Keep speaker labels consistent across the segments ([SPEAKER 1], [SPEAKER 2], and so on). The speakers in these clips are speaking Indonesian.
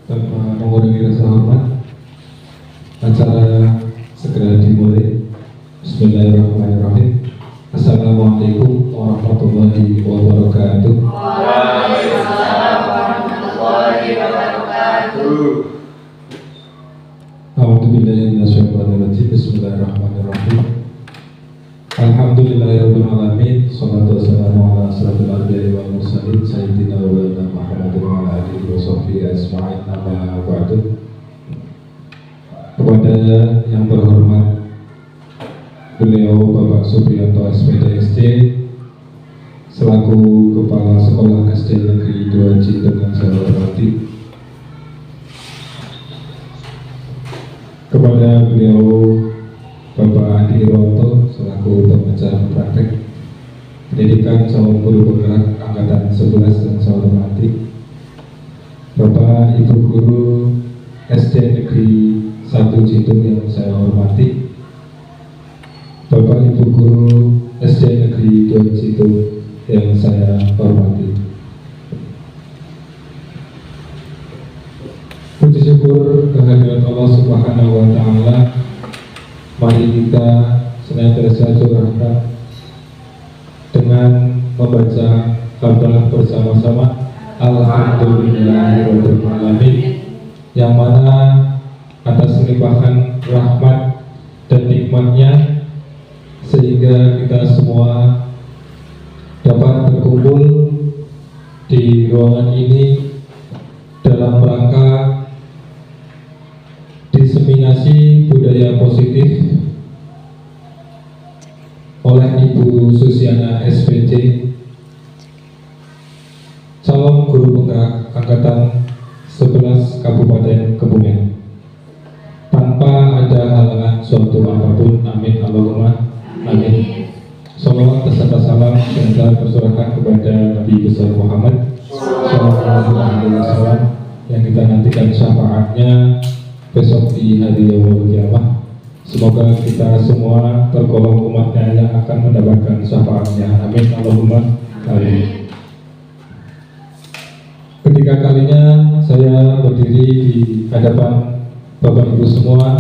[SPEAKER 1] Tanpa mengurangi rasa hormat, acara segera dimulai. Bismillahirrahmanirrahim. Assalamualaikum warahmatullahi wabarakatuh.
[SPEAKER 2] Waalaikumsalam warahmatullahi wabarakatuh.
[SPEAKER 1] A'udzubillahi minasyaitonirrajim. Bismillahirrahmanirrahim. Alhamdulillahirabbil alamin. Shalatu wassalamu ala asyrofil anbiya'i wal mursalin sayyidina wa nabiyina Muhammadin wa ala alihi wa sahbihi ajma'in. Amma ba'du. Kepada yang berhormat beliau Bapak Supriyanto SPDSD selaku Kepala Sekolah SD Negeri 2 Citung yang saya hormati, kepada beliau Bapak Adi Irwanto selaku pengajar praktek pendidikan calon guru penggerak angkatan 11 yang saya hormati, Bapak Ibu Guru SD Negeri 1 Citung yang saya hormati, Bapak Ibu Guru SD Negeri 2 Citung yang saya hormati. Puji syukur kehadirat Allah Subhanahu wa Ta'ala. Mari kita senantiasa curahkan dengan membaca hamdalah bersama-sama Alhamdulillahirabbil alamin, yang mana atas limpahan rahmat dan nikmatnya sehingga kita semua dapat berkumpul di ruangan ini dalam rangka diseminasi budaya positif oleh Ibu Susiana SPJ, calon guru penggerak angkatan 11 Kabupaten Kebumen, tanpa ada halangan suatu apapun. Amin Allahumma amin. Salawat serta salam semoga tersurahkan kepada Nabi besar Muhammad Sallallahu Alaihi Wasallam yang kita nantikan syafaatnya besok di hari yaumul qiyamah. Semoga kita semua tergolong umatnya yang akan mendapatkan syafaatnya. Amin Allahumma amin. Ketiga kalinya saya berdiri di hadapan Bapak Ibu semua,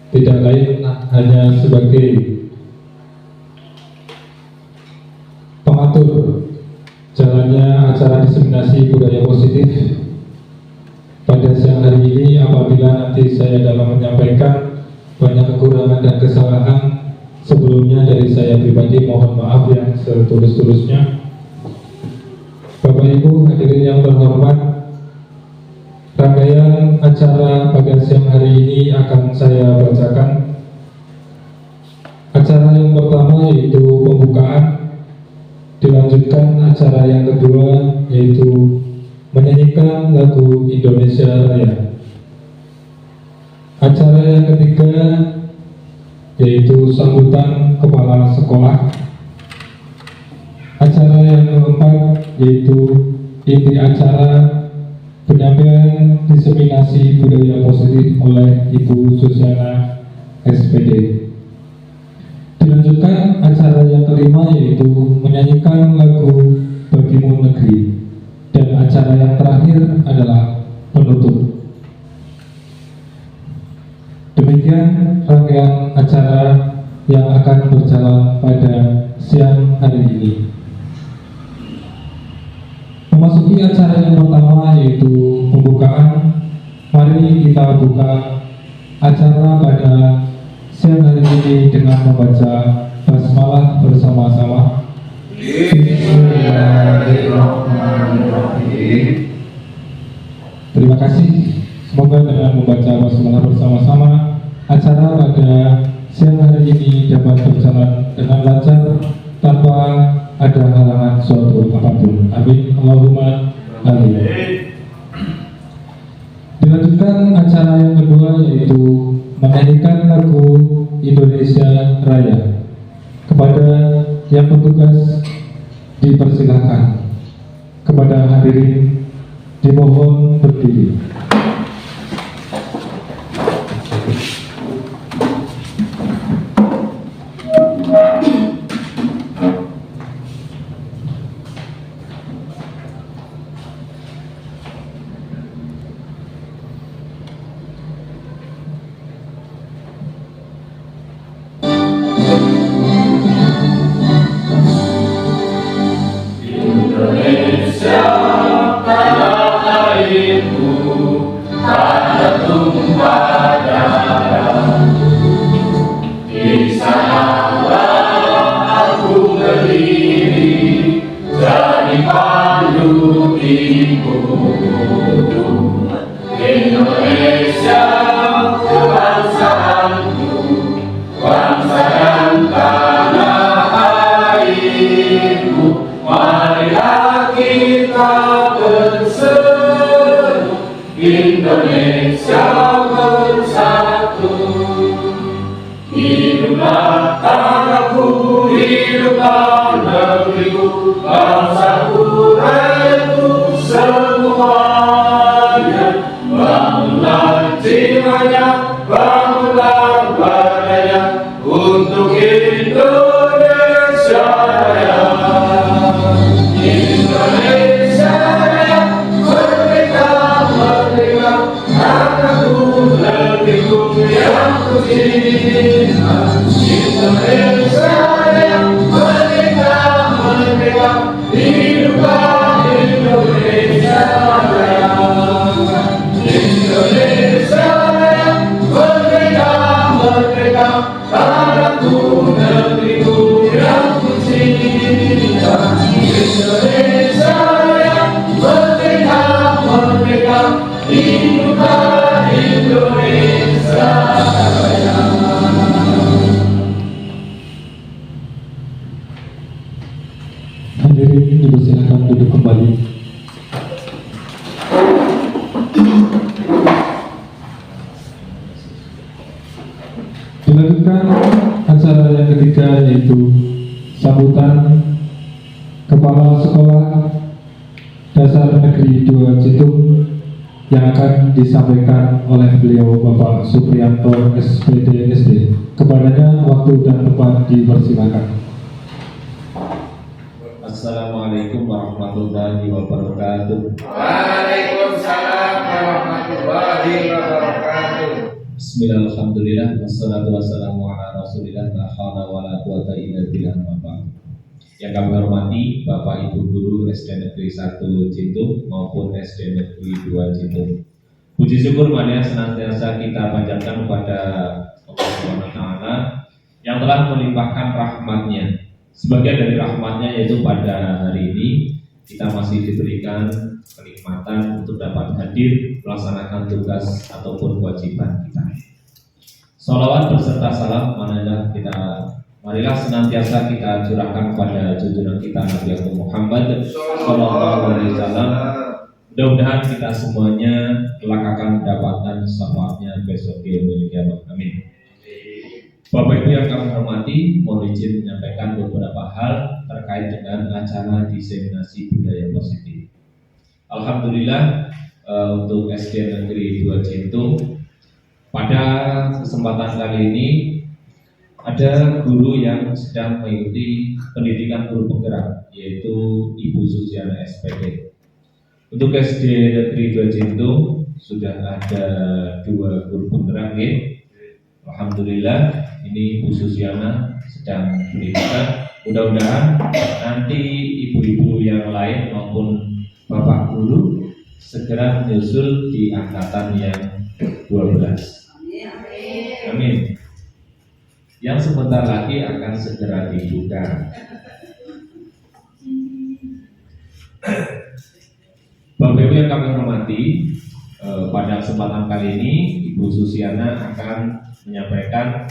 [SPEAKER 1] tidak lain hanya sebagai pengatur jalannya acara diseminasi budaya positif pada siang hari ini. Apabila nanti saya dalam menyampaikan banyak kekurangan dan kesalahan sebelumnya dari saya pribadi, mohon maaf yang setulus-tulusnya. Bapak Ibu hadirin yang terhormat, rangkaian acara pada siang hari ini akan saya bacakan. Acara yang pertama yaitu pembukaan, dilanjutkan acara yang kedua yaitu menyanyikan lagu Indonesia Raya. Acara yang ketiga yaitu sambutan kepala sekolah. Acara yang keempat yaitu inti acara penyampaian diseminasi budaya positif oleh Ibu Susiana SPD. Dilanjutkan acara yang kelima yaitu menyanyikan lagu Bagimu Negeri. Dan acara yang terakhir adalah penutup. Demikian rangkaian acara yang akan berjalan pada siang hari ini. Memasuki acara yang pertama yaitu pembukaan. Mari kita buka acara pada siang hari ini dengan membaca basmalah bersama-sama. Bismillahirrahmanirrahim. Terima kasih. Semoga dengan membaca basmalah bersama-sama acara pada siang hari ini dapat berjalan dengan lancar tanpa ada halangan suatu apapun. Amin Allahumma amin. Dilanjutkan acara yang kedua yaitu menyanyikan lagu Indonesia Raya. Kepada yang bertugas dipersilakan. Kepada hadirin dimohon berdiri.
[SPEAKER 2] Indonesia bersatu. Hiduplah tanahku, hiduplah negeriku, bangsaku, rakyatku semuanya. Bangunlah jiwanya, bangunlah badannya untuk Indonesia Raya. Indonesia Raya, merdeka, merdeka, tanahku, negeriku yang ku cinta. Indonesia Raya, merdeka, merdeka, hiduplah Indonesia Raya. Indonesia Raya, merdeka, merdeka, tanahku, negeriku yang ku cinta. Indonesia Raya, merdeka, merdeka, hiduplah Indonesia Raya.
[SPEAKER 1] Hadirin dipersilakan duduk kembali. Dilanjutkan acara yang ketiga, yaitu sambutan Kepala Sekolah Dasar Negeri 2 Citung yang akan disampaikan oleh beliau Bapak Supriyanto SPD SD. Kepadanya waktu dan tempat dipersilakan.
[SPEAKER 3] Assalamualaikum warahmatullahi wabarakatuh.
[SPEAKER 2] Waalaikumsalam warahmatullahi wabarakatuh.
[SPEAKER 3] Bismillahirrahmanirrahim. Alhamdulillah wassalatu wassalamu ala Rasulillah la haula wala quwata illa billah. Yang kami hormati Bapak Ibu guru SD Negeri 1 Citung maupun SD Negeri 2 Citung. Puji syukur marilah senantiasa kita panjatkan kepada Allah Subhanahu wa taala yang telah melimpahkan rahmat-Nya. Sebagian dari rahmat-Nya yaitu pada hari ini kita masih diberikan kenikmatan untuk dapat hadir melaksanakan tugas ataupun kewajiban kita. Sholawat beserta salam marilah senantiasa kita curahkan kepada junjungan kita Nabi Muhammad Sallallahu Alaihi Wasallam. Mudah-mudahan kita semuanya kelak akan mendapatkan syafaatnya besok di yaumil qiyamah. Amin. Bapak Ibu yang kami hormati, mohon izin menyampaikan beberapa hal terkait dengan acara diseminasi budaya positif. Alhamdulillah untuk SD Negeri 2 Citung pada kesempatan kali ini ada guru yang sedang mengikuti pendidikan guru penggerak, yaitu Ibu Susiana SPD. Untuk SD Negeri 2 Citung sudah ada 2 guru penggerak ya. Alhamdulillah, ini Bu Susiana sedang pendidikan. Mudah-mudahan nanti ibu-ibu yang lain maupun bapak guru segera menyusul di angkatan yang 12. Amin. Yang sebentar lagi akan segera dibuka. Bapak Ibu yang kami hormati, pada kesempatan kali ini Ibu Susiana akan menyampaikan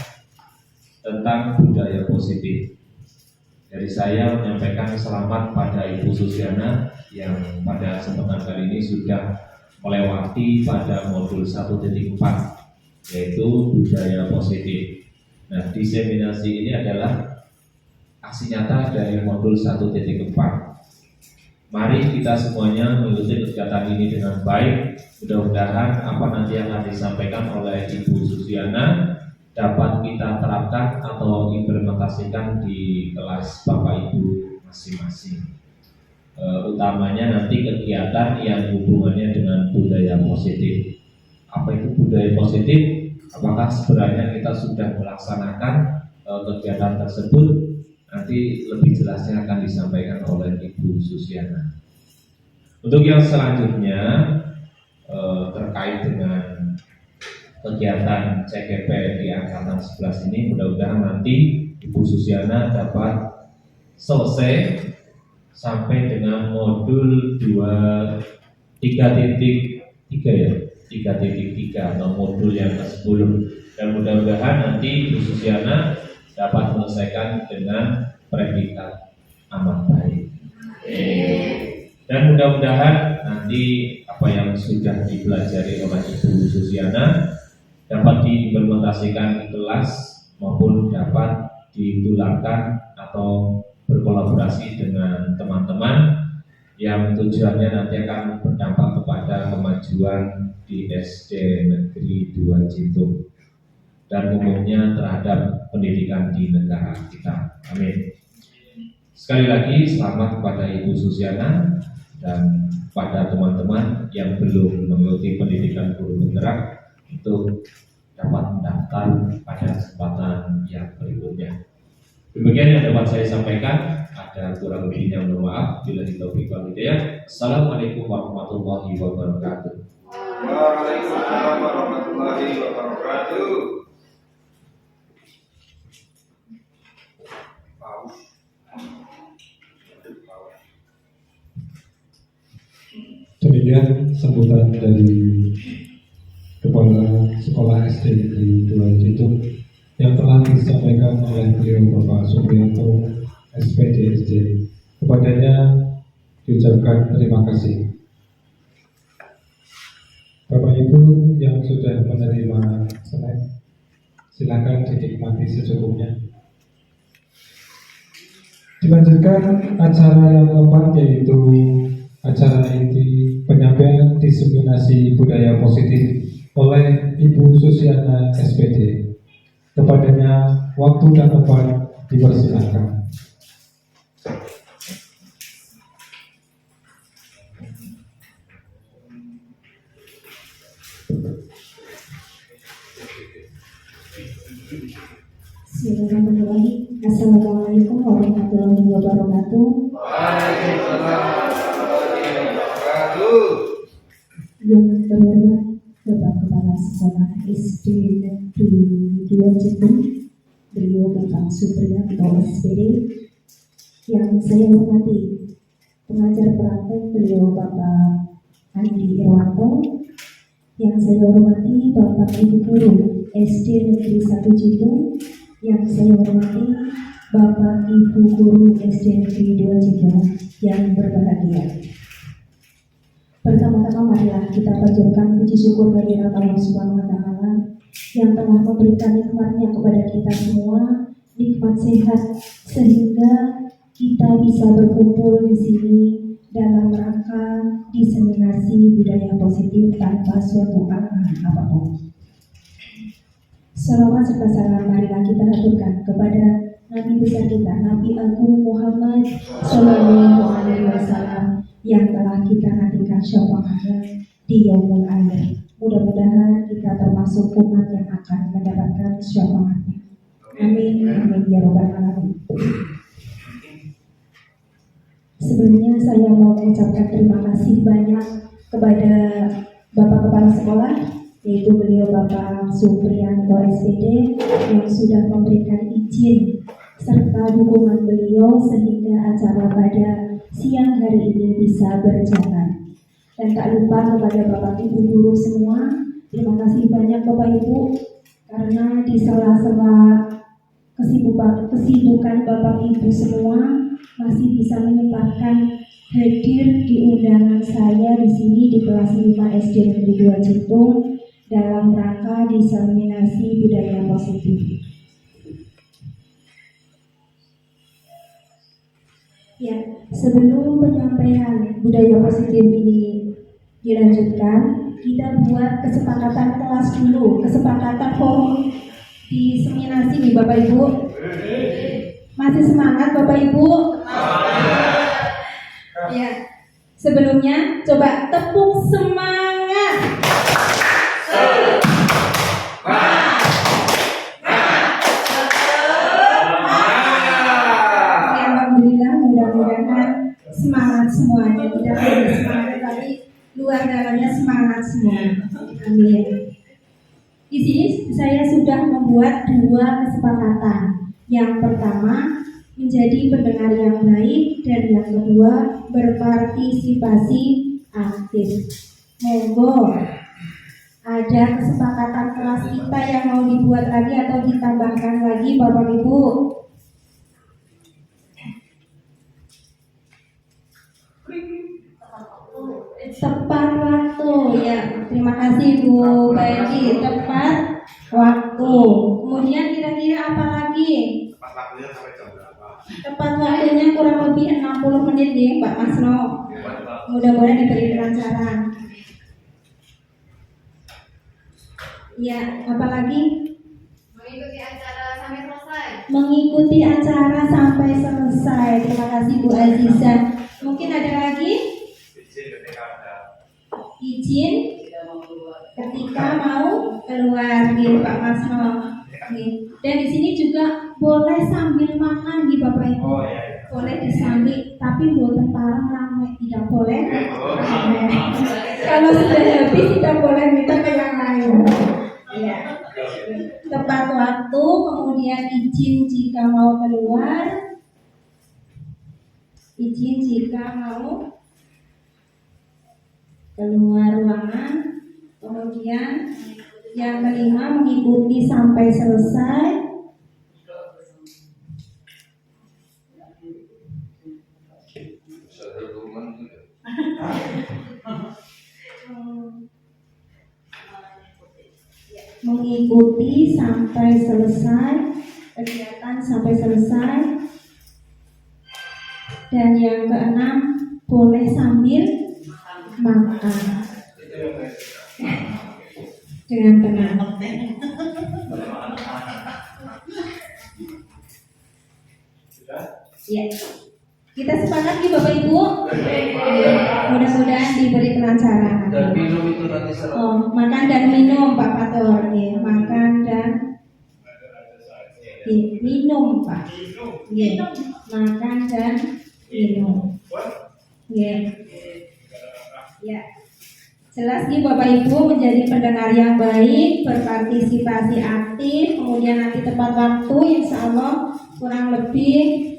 [SPEAKER 3] tentang budaya positif. Dari saya menyampaikan selamat pada Ibu Susiana yang pada kesempatan kali ini sudah melewati pada modul 1.4, yaitu budaya positif. Nah, diseminasi ini adalah aksi nyata dari modul 1.4. Mari kita semuanya mengikuti kegiatan ini dengan baik. Mudah-mudahan apa nanti yang akan disampaikan oleh Ibu Susiana dapat kita terapkan atau implementasikan di kelas Bapak Ibu masing-masing. Utamanya nanti kegiatan yang hubungannya dengan budaya positif. Apa itu budaya positif? Apakah sebenarnya kita sudah melaksanakan kegiatan tersebut? Nanti lebih jelasnya akan disampaikan oleh Ibu Susiana. Untuk yang selanjutnya terkait dengan kegiatan CGP di angkatan 11 ini, mudah-mudahan nanti Ibu Susiana dapat selesai sampai dengan modul 3.3 ya, 3.3 atau modul yang ke-10, dan mudah-mudahan nanti Ibu Susiana dapat menyelesaikan dengan predikat amat baik. Dan mudah-mudahan nanti apa yang yang sudah dipelajari oleh Ibu Susiana dapat diimplementasikan di kelas maupun dapat ditularkan atau berkolaborasi dengan teman-teman yang tujuannya nanti akan berdampak kepada kemajuan di SD Negeri 2 Citung dan umumnya terhadap pendidikan di negara kita. Amin. Sekali lagi selamat kepada Ibu Susiana dan pada teman-teman yang belum mengikuti pendidikan guru penggerak untuk dapat mendaftar pada kesempatan yang berikutnya. Demikian yang dapat saya sampaikan. Ada kurang lebihnya mohon maaf. Bila ditaufiq wal hidayah. Assalamualaikum warahmatullahi wabarakatuh.
[SPEAKER 2] Waalaikumsalam warahmatullahi wabarakatuh.
[SPEAKER 1] Demikian sambutan dari Kepala Sekolah SD Negeri 2 Citung yang telah disampaikan oleh beliau Bapak Supriyanto SPD SD. Kepadanya diucapkan terima kasih. Bapak Ibu yang sudah menerima snack, silakan dinikmati secukupnya. Dilanjutkan acara yang keempat, yaitu acara inti penyampaian diseminasi budaya positif oleh Ibu Susiana SPD. Kepadanya waktu dan tempat dipersilakan.
[SPEAKER 4] Bismillahirrahmanirrahim. Assalamualaikum warahmatullahi wabarakatuh.
[SPEAKER 2] Waalaikumsalam warahmatullahi wabarakatuh.
[SPEAKER 4] Yang terhormat Bapak Kepala Sekolah SD Negeri 2 Citung, beliau Bapak Supriyanto SPD. Yang saya hormati pengajar praktek beliau Bapak Andi Irwanto. Yang saya hormati Bapak Ibu Guru SD Negeri 1 Citung. Yang saya hormati Bapak Ibu Guru SD Negeri 2 Citung yang berbahagia. Pertama-tama marilah kita panjatkan puji syukur kehadirat Allah Subhanahu wa Ta'ala yang telah memberikan nikmatnya kepada kita semua, nikmat sehat, sehingga kita bisa berkumpul di sini dalam rangka diseminasi budaya positif tanpa suatu arahan apapun. Salawat serta salam marilah kita haturkan kepada Nabi besar kita, Nabi Agung Muhammad Sallallahu Alaihi Wasallam yang telah kita nantikan syafaatnya di yaumul akhir. Mudah-mudahan kita termasuk umat yang akan mendapatkan syafaatnya. Amin, amin ya robbal alamin. Sebelumnya saya mau mengucapkan terima kasih banyak kepada Bapak Kepala Sekolah, yaitu beliau Bapak Supriyanto SPD yang sudah memberikan izin serta dukungan beliau sehingga acara pada siang hari ini bisa berjalan. Dan tak lupa kepada Bapak Ibu Guru semua, terima kasih banyak Bapak Ibu karena di sela-sela kesibukan Bapak Ibu semua masih bisa menyempatkan hadir di undangan saya di sini di kelas 5 SD Negeri 2 Citung dalam rangka diseminasi budaya positif. Ya, sebelum penyampaian budaya positif ini dilanjutkan, kita buat kesepakatan kelas dulu, kesepakatan forum diseminasi nih Bapak Ibu. Masih semangat Bapak Ibu? Ya, sebelumnya coba tepuk semangat. Alhamdulillah, mudah-mudahan semangat semuanya, tidak hanya semangat tapi luar dalamnya semangat semua. Amin. Di sini saya sudah membuat 2 kesepakatan. Yang pertama, menjadi pendengar yang baik, dan yang kedua, berpartisipasi aktif. Monggo, ada kesepakatan kelas kita yang mau dibuat lagi atau ditambahkan lagi Bapak Ibu? Tepat waktu ya. Terima kasih Bu Baidi. Tepat waktu. Kemudian kira-kira apa lagi?
[SPEAKER 2] Pas waktunya sampai jam berapa?
[SPEAKER 4] Tepat waktunya kurang lebih 60 menit ya Pak Masno. Mudah-mudahan diberi kelancaran. Ya, apa lagi?
[SPEAKER 5] Mengikuti acara sampai selesai.
[SPEAKER 4] Mengikuti acara sampai selesai. Terima kasih Bu Aziza. Mungkin ada lagi?
[SPEAKER 2] Izin ketika ada
[SPEAKER 4] Izin ketika mau keluar di Pak Masno. Dan di sini juga boleh sambil makan di Bapak Ibu.
[SPEAKER 2] Oh iya.
[SPEAKER 4] Boleh disambil, tapi buatan parang ramai tidak boleh. Kalau sudah habis tidak boleh minta ke yang lain. Ya. Tepat waktu, kemudian izin jika mau keluar. Izin jika mau keluar ruangan. Kemudian yang kelima mengikuti sampai selesai. Mengikuti sampai selesai, kegiatan sampai selesai. Dan yang keenam boleh sambil makan dengan tenang. Ya, kita sepakat nih Bapak Ibu. Mudah-mudahan diberi kelancaran.
[SPEAKER 2] Dan minum itu nanti
[SPEAKER 4] Oh, makan dan minum Pak Pator, ya. Makan dan minum Pak. Ya. Makan dan minum. Ya. Ya. Jelas nih Bapak Ibu menjadi pendengar yang baik, berpartisipasi aktif, kemudian nanti tepat waktu insya Allah kurang lebih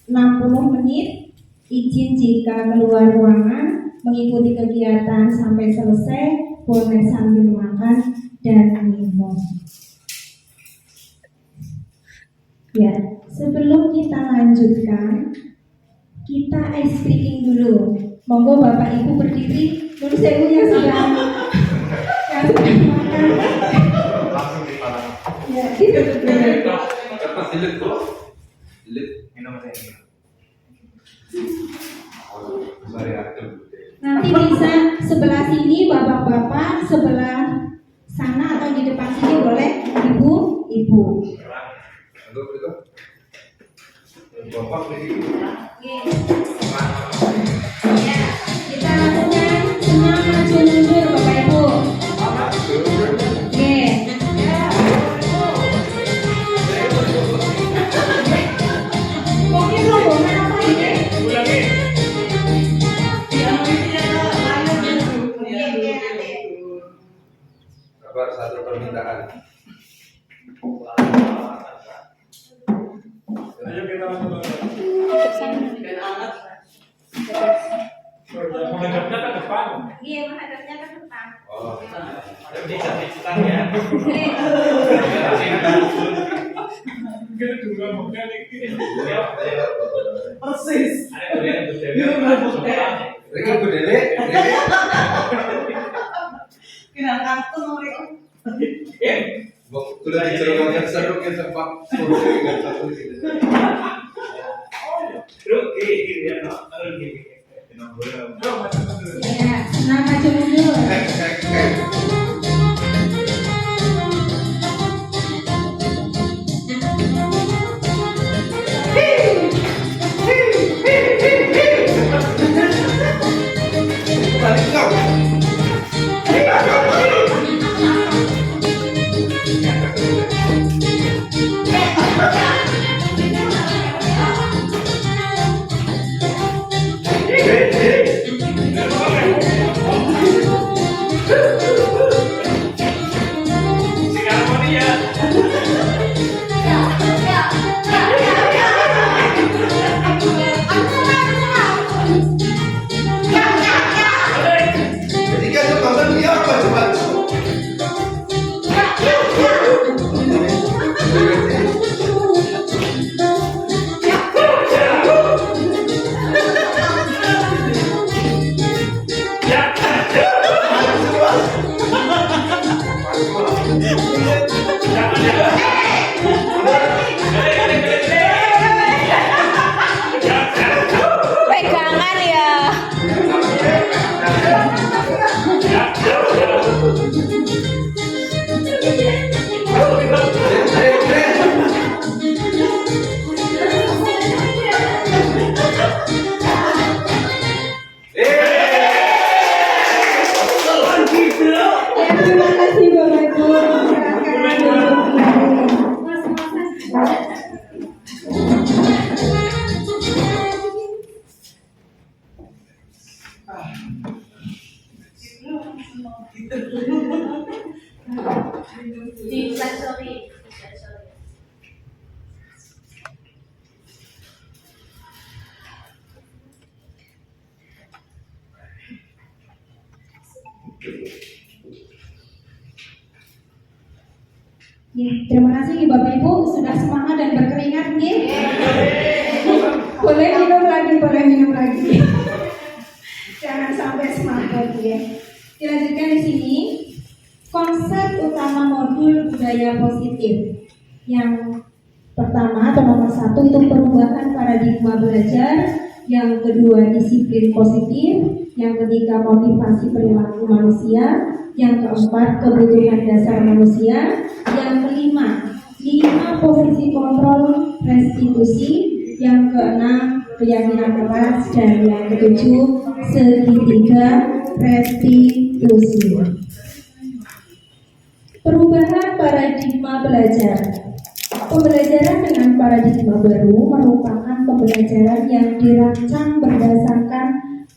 [SPEAKER 4] 60 menit. Izin jika keluar ruangan, mengikuti kegiatan sampai selesai, boleh sambil makan dan minum. Ya, sebelum kita lanjutkan, kita ice breaking dulu. Monggo Bapak Ibu berdiri. Menurut saya yang sudah makan.
[SPEAKER 2] langsung dipalang.
[SPEAKER 4] Ya, gitu.
[SPEAKER 2] Cepat dilit bro. Dilit minum aja ini. Sorry aktif.
[SPEAKER 4] Nanti bisa sebelah sini bapak-bapak, sebelah sana atau di depan sini boleh ibu-ibu.
[SPEAKER 2] Untuk itu. Bapak ini.
[SPEAKER 4] Oke. Ya, kita lakukan semua maju mundur Bapak Ibu. Oke. Mungkin rombongan apa ini?
[SPEAKER 2] Kabar satu permintaan. Ayo kita langsung.
[SPEAKER 1] Menghadapnya ke depan.
[SPEAKER 4] Iya, menghadapnya ke depan.
[SPEAKER 2] Oh.
[SPEAKER 1] Bisa dicetak ya. Kedua bukan ini.
[SPEAKER 6] Persis.
[SPEAKER 2] Riki budele.
[SPEAKER 6] Kira kartu mereka.
[SPEAKER 2] Kulo diceritakan seru ke tempat seru dengan satu gitu.
[SPEAKER 4] Ya, senang maju mundur.
[SPEAKER 2] Balik kau.
[SPEAKER 6] gitu.
[SPEAKER 5] Di sorry.
[SPEAKER 4] Ya, terima kasih Bapak Ibu sudah semangat dan berkeringat ya. Boleh minum lagi. Jangan sampai semangat ya. Dilanjutkan di sini konsep utama modul budaya positif. Yang pertama atau nomor 1 itu perubahan paradigma belajar, yang kedua disiplin positif, yang ketiga motivasi perilaku manusia, yang keempat kebutuhan dasar manusia, yang kelima 5 posisi kontrol restitusi, yang keenam keyakinan keras, dan yang ketujuh segitiga restitusi. Perubahan paradigma belajar. Pembelajaran dengan paradigma baru merupakan pembelajaran yang dirancang berdasarkan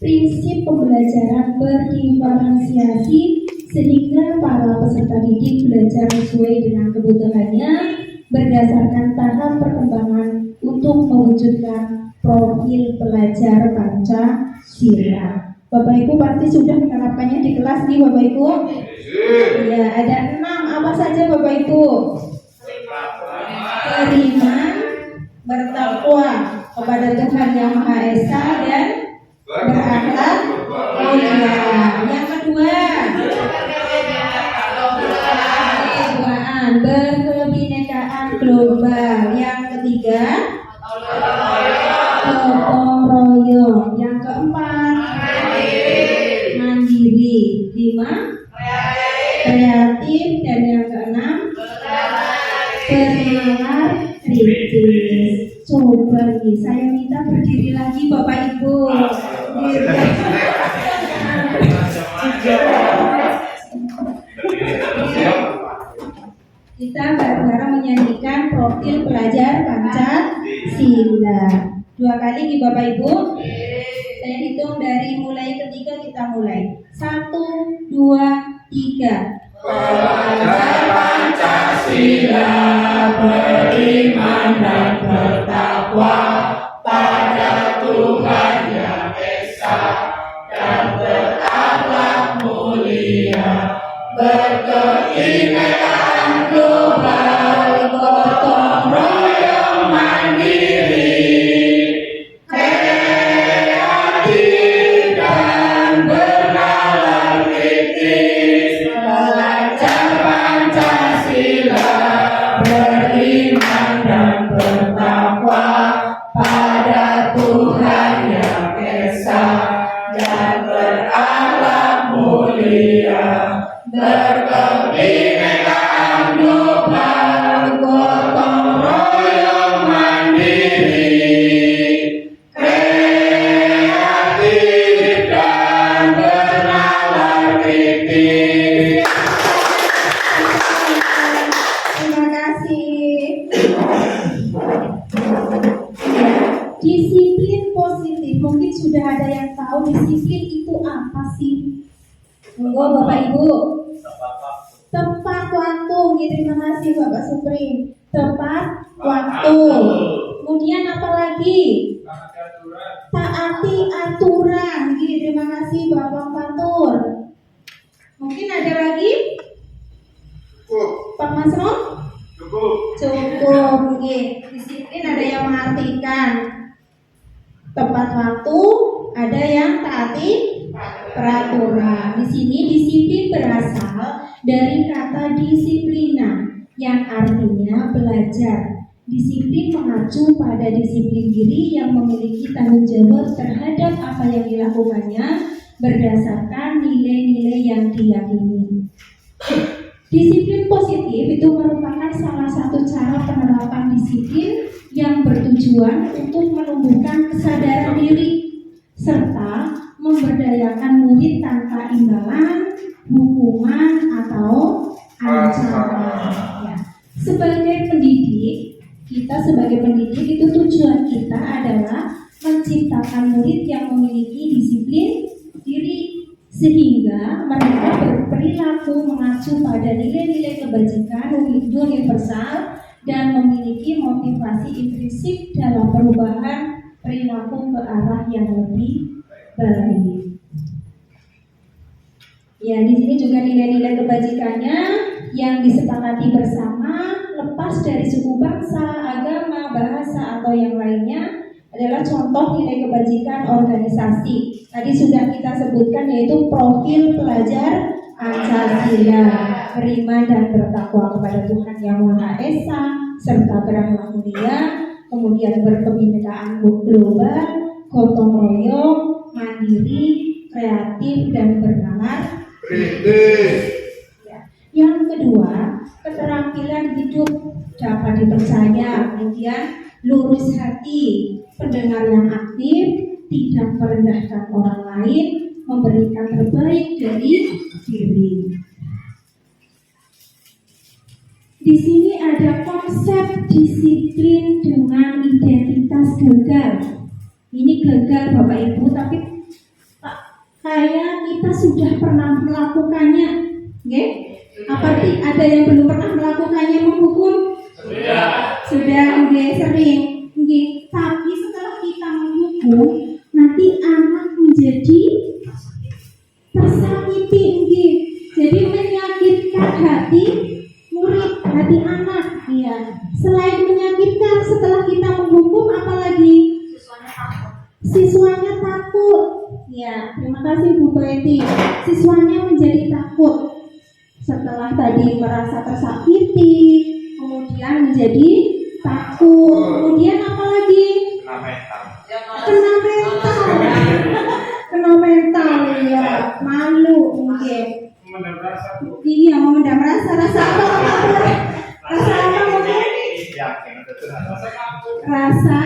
[SPEAKER 4] prinsip pembelajaran berdiferensiasi sehingga para peserta didik belajar sesuai dengan kebutuhannya berdasarkan tahap perkembangan untuk mewujudkan profil pelajar Pancasila. Bapak Ibu pasti sudah menerapkannya di kelas nih Bapak Ibu. Ya, ada 6 apa saja Bapak Ibu? Beriman, bertakwa kepada Tuhan Yang Maha Esa dan berakhlak mulia. Yang kedua, kekeluargaan, berkebinekaan global. Yang ketiga, gotong royong. Yang keempat, mandiri. 5, kreatif. Dan yang keenam, bernalar kritis. Coba nih, saya minta berdiri lagi Bapak Ibu. Kita bareng-bareng menyanyikan profil pelajar Pancasila. 2 kali nih Bapak Ibu. Saya hitung dari mulai ketiga kita mulai. 1, 2, 3.
[SPEAKER 7] Pelajar Pancasila beriman dan bertakwa pada Tuhan Yang Esa dan berakhlak mulia, berkebinekaan global, gotong royong mandiri, kreatif dan bernalar kritis. Pelajar Pancasila beriman dan bertakwa pada Tuhan Yang Esa dan berakhlak mulia, berkebinekaan global, gotong royong mandiri, kreatif dan bernalar kritis.
[SPEAKER 4] Terima kasih. Disiplin positif. Mungkin sudah ada yang tahu disiplin itu apa sih? Monggo Bapak Ibu. Tepat waktu. Terima kasih Bapak Supri. Tepat waktu. Kemudian apa lagi? Taati aturan. Terima kasih Bapak Fatur. Mungkin ada lagi? Pak Masro? Cukup. Disiplin ada yang mengartikan tepat waktu, ada yang taati peraturan. Di sini disiplin berasal dari kata disiplina yang artinya belajar. Disiplin mengacu pada disiplin diri yang memiliki tanggung jawab terhadap apa yang dilakukannya berdasarkan nilai-nilai yang diyakini. Disiplin positif itu merupakan salah satu cara penerapan disiplin yang bertujuan untuk menumbuhkan kesadaran diri serta memberdayakan murid tanpa imbalan, hukuman, atau ancaman. Ya. Sebagai pendidik, itu tujuan kita adalah menciptakan murid yang memiliki disiplin diri sehingga mereka berperilaku mengacu pada nilai-nilai kebajikan universal dan memiliki motivasi intrinsik dalam perubahan perilaku ke arah yang lebih baik. Ya, di sini juga nilai-nilai kebajikannya yang disepakati bersama, lepas dari suku bangsa, agama, bahasa atau yang lainnya, adalah contoh nilai kebajikan organisasi. Tadi sudah kita sebutkan, yaitu profil pelajar Pancasila, beriman dan bertakwa kepada Tuhan Yang Maha Esa, serta berakhlak mulia, kemudian berkebinekaan global, gotong royong, mandiri, kreatif dan bernalar. Yang kedua, keterampilan hidup dapat dipercaya, kemudian lurus hati, pendengar yang aktif, tidak merendahkan orang lain, memberikan terbaik dari diri. Di sini ada konsep disiplin dengan identitas gagal. Ini gagal Bapak Ibu, tapi kayak kita sudah pernah melakukannya, okay? Apa ada yang belum pernah melakukannya menghukum? Sudah, okay, sering. Okay. Tapi setelah kita menghukum, nanti anak menjadi tersakiti, okay. Jadi menyakitkan hati murid, hati anak. Ya. Selain menyakitkan, setelah kita menghukum, apalagi? Siswanya takut. Ya, terima kasih Bu Betty. Siswanya menjadi takut. Setelah tadi merasa tersakiti, kemudian menjadi takut. Kemudian apa lagi? Kena mental, ya, malu mungkin. Iya, memendam rasa apa? Rasa apa mungkin? Rasa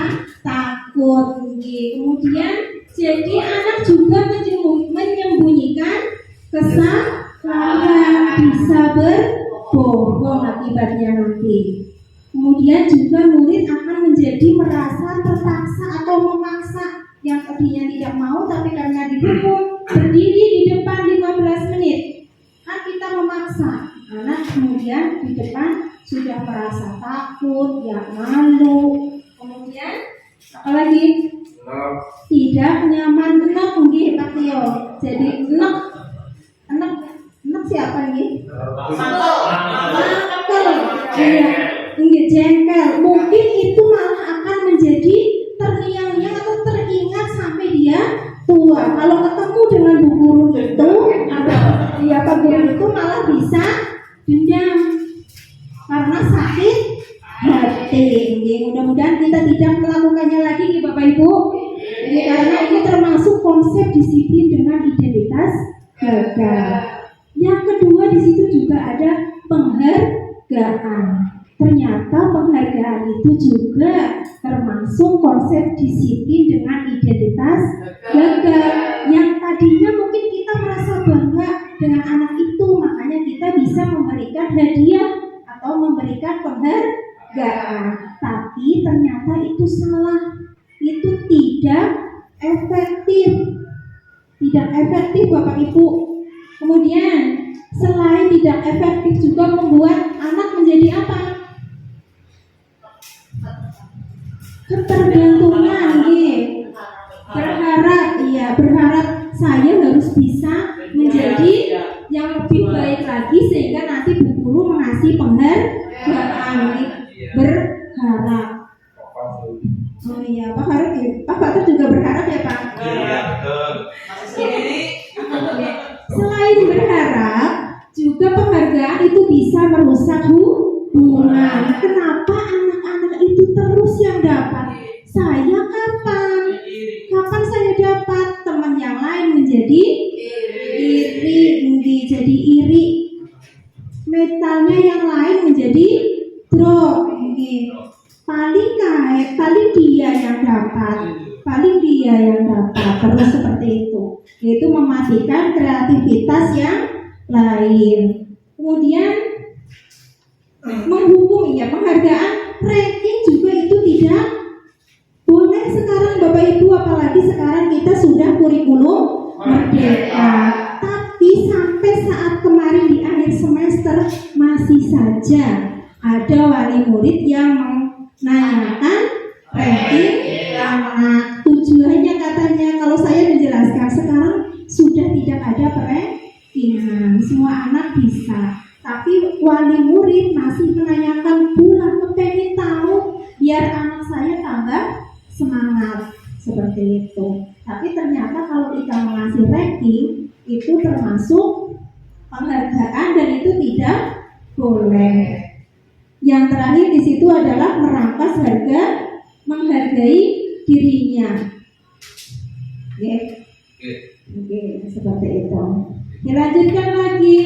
[SPEAKER 4] takut. Kemudian jadi anak juga menyembunyikan kesalahan, bisa berbohong akibatnya nanti. Kemudian juga murid akan menjadi merasa terpaksa atau memaksa yang tadinya tidak mau, tapi karena dihukum berdiri di depan 15 menit. Kan kita memaksa. Anak kemudian di depan sudah merasa takut, ya malu. Kemudian apalagi? Tidak nyaman, enak nggih Pak Tio. Jadi enak siapa nggih? Iya, nggih jengkel. Mungkin itu malah akan menjadi terngiang-ngiang atau teringat sampai dia tua. Kalau ketemu dengan bu guru itu, Pak guru itu malah bisa dendam karena sakit hati. Mudah-mudahan kita tidak melakukannya lagi nih Bapak Ibu. Jadi karena ini termasuk konsep disiplin dengan identitas gagal. Yang kedua di situ juga ada penghargaan. Ternyata penghargaan itu juga termasuk konsep disiplin dengan identitas gagal. Yang tadinya mungkin kita merasa bangga dengan anak itu, makanya kita bisa memberikan hadiah atau memberikan penghargaan. Tapi ternyata itu salah, itu tidak efektif Bapak Ibu. Kemudian selain tidak efektif juga membuat anak menjadi apa? Ketergantungan, berharap saya harus bisa menjadi yang lebih baik lagi sehingga nanti bu guru mengasih penghargaan. Berharap. Oh iya, Pak Farid, Pak Farid juga berharap ya Pak?
[SPEAKER 2] Iya, betul.
[SPEAKER 4] Selain berharap, juga penghargaan itu bisa merusak hubungan. Kenapa anak-anak itu terus yang dapat? Saya kapan saya dapat? Teman yang lain menjadi iri, jadi iri. Mentalnya yang lain menjadi drop. Paling dia yang dapat, terus seperti itu. Yaitu mematikan kreativitas yang lain. Kemudian menghukum, penghargaan, ranking juga itu tidak boleh sekarang Bapak Ibu, apalagi sekarang kita sudah kurikulum merdeka. masih saja ada wali murid yang menanyakan ranking anak. Tujuannya katanya, kalau saya menjelaskan, sekarang sudah tidak ada rankingan, semua anak bisa. Tapi wali murid masih menanyakan pula, kepengen tahu biar anak saya tambah semangat, seperti itu. Tapi ternyata kalau kita mengasih ranking itu termasuk penghargaan dan itu tidak boleh. Yang terakhir di situ adalah merampas harga, menghargai dirinya. Oke, seperti itu. Dilanjutkan lagi.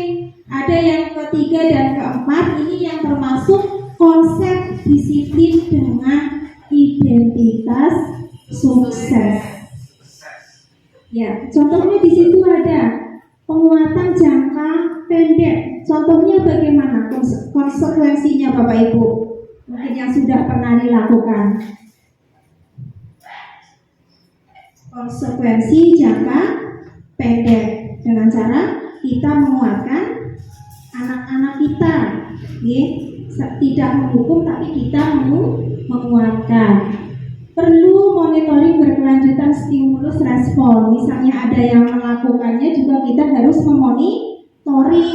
[SPEAKER 4] Ada yang ketiga dan keempat, ini yang termasuk konsep disiplin dengan identitas sukses. Ya, contohnya di situ ada penguatan jangka pendek. Contohnya bagaimana konsekuensinya Bapak Ibu? Mungkin yang sudah pernah dilakukan. Konsekuensi jangka pendek dengan cara kita menguatkan anak-anak kita, tidak menghukum tapi kita menguatkan. Perlu monitoring berkelanjutan stimulus respon. Misalnya ada yang melakukannya juga kita harus memonitoring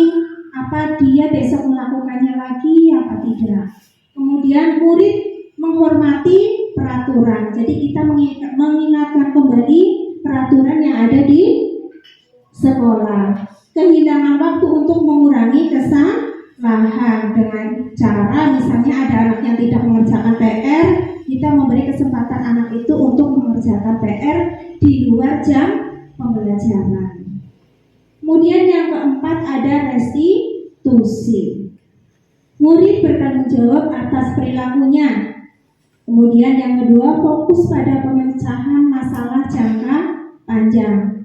[SPEAKER 4] apa dia besok melakukannya lagi apa tidak. Kemudian murid menghormati peraturan. Jadi kita mengingatkan kembali peraturan yang ada di sekolah. Kehilangan waktu untuk mengurangi kesalahan dengan cara misalnya ada anak yang tidak mengerjakan PR, kita memberi kesempatan anak itu untuk mengerjakan PR di luar jam pembelajaran. Kemudian yang keempat ada restitusi. Murid bertanggung jawab atas perilakunya. Kemudian yang kedua, fokus pada pemecahan masalah jangka panjang.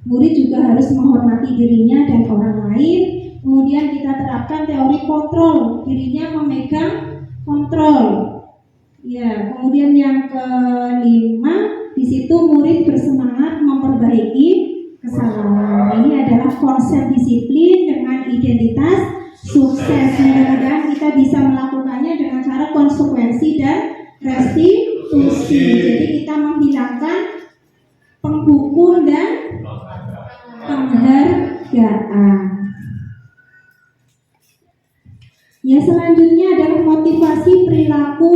[SPEAKER 4] Murid juga harus menghormati dirinya dan orang lain. Kemudian kita terapkan teori kontrol, dirinya memegang kontrol. Ya, kemudian yang kelima, di situ murid bersemangat memperbaiki kesalahan. Ini adalah konsep disiplin dengan identitas sukses. Mudah-mudahan kita bisa melakukannya dengan cara konsekuensi dan restitusi. Jadi kita menghilangkan penghukum dan penghargaan. Ya, selanjutnya adalah motivasi perilaku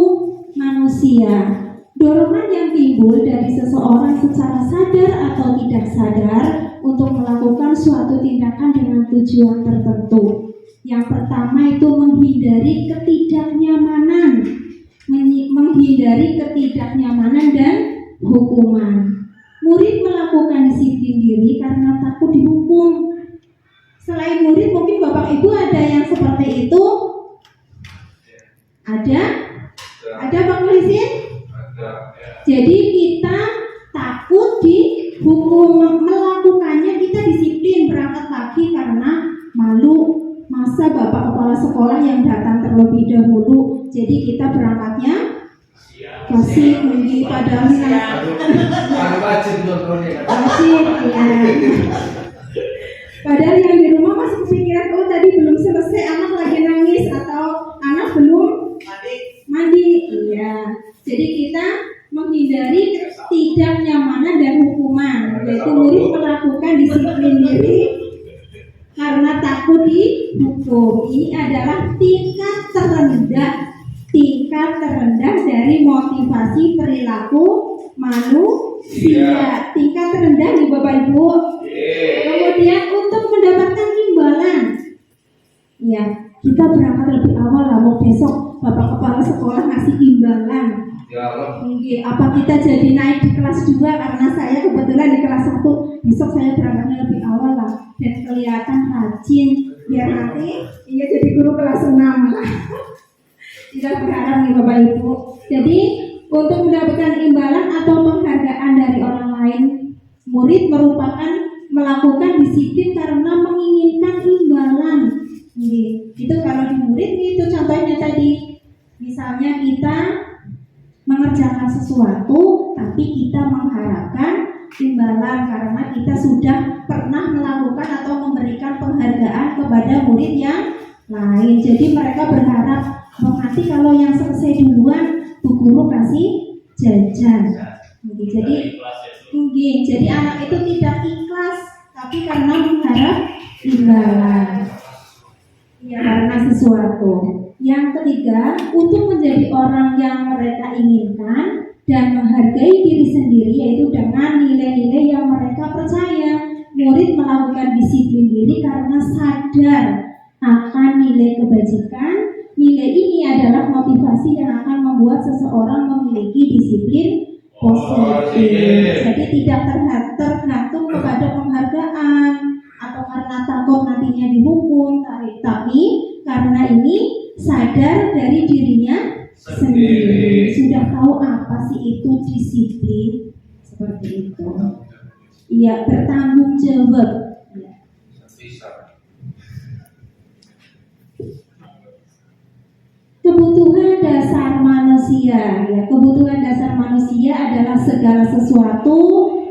[SPEAKER 4] manusia. Dorongan yang timbul dari seseorang secara sadar atau tidak sadar untuk melakukan suatu tindakan dengan tujuan tertentu. Yang pertama itu menghindari ketidaknyamanan, dan hukuman. Murid melakukan disiplin diri karena takut dihukum. Selain murid, mungkin Bapak Ibu ada yang seperti itu? Ada Bang Husin? Jadi kita takut dihukum, melakukannya kita disiplin berangkat pagi karena malu. Masa Bapak Kepala Sekolah yang datang terlebih dahulu, jadi kita berangkatnya kasih mungkin pada wajib ya. Padahal yang di rumah masih kepikiran, oh tadi belum selesai, anak lagi nangis atau anak belum mandi. Iya. Jadi kita menghindari ketidaknyamanan dan hukuman, yaitu murid melakukan disiplin diri karena takut dihukum. Ini adalah tingkat terendah dari motivasi perilaku manusia. Tingkat terendah nih Bapak Ibu. Kemudian untuk mendapatkan imbalan, ya kita berangkat lebih awal lah. Besok Bapak Kepala Sekolah ngasih imbalan. Mungkin apa kita jadi naik di kelas 2 karena saya kebetulan di kelas 1. Besok saya berangkatnya lebih awal lah dan kelihatan rajin biar nanti ia jadi guru kelas 6 lah. Tidak berharap nih Bapak Ibu. Jadi untuk mendapatkan imbalan atau penghargaan dari orang lain, murid melakukan disiplin karena menginginkan imbalan. Itu kalau di murid itu contohnya tadi, misalnya kita mengerjakan sesuatu tapi kita mengharapkan imbalan karena kita sudah pernah melakukan atau memberikan penghargaan kepada murid yang lain. Jadi mereka berharap, oh nanti kalau yang selesai duluan, Bu Guru kasih jajan. Jadi anak itu tidak ikhlas, tapi karena mengharap imbalan. Ya, karena sesuatu. Yang ketiga, untuk menjadi orang yang mereka inginkan dan menghargai diri sendiri, yaitu dengan nilai-nilai yang mereka percaya. Murid melakukan disiplin diri karena sadar akan nilai kebajikan. Nilai ini adalah motivasi yang akan membuat seseorang memiliki disiplin positif. Jadi tidak tergantung kepada penghargaan atau karena takut nantinya dihukum, tapi karena ini sadar dari dirinya sendiri, sudah tahu apa sih itu disiplin, seperti itu. Iya, bertanggung jawab. Ya. Kebutuhan dasar manusia, ya, kebutuhan dasar manusia adalah segala sesuatu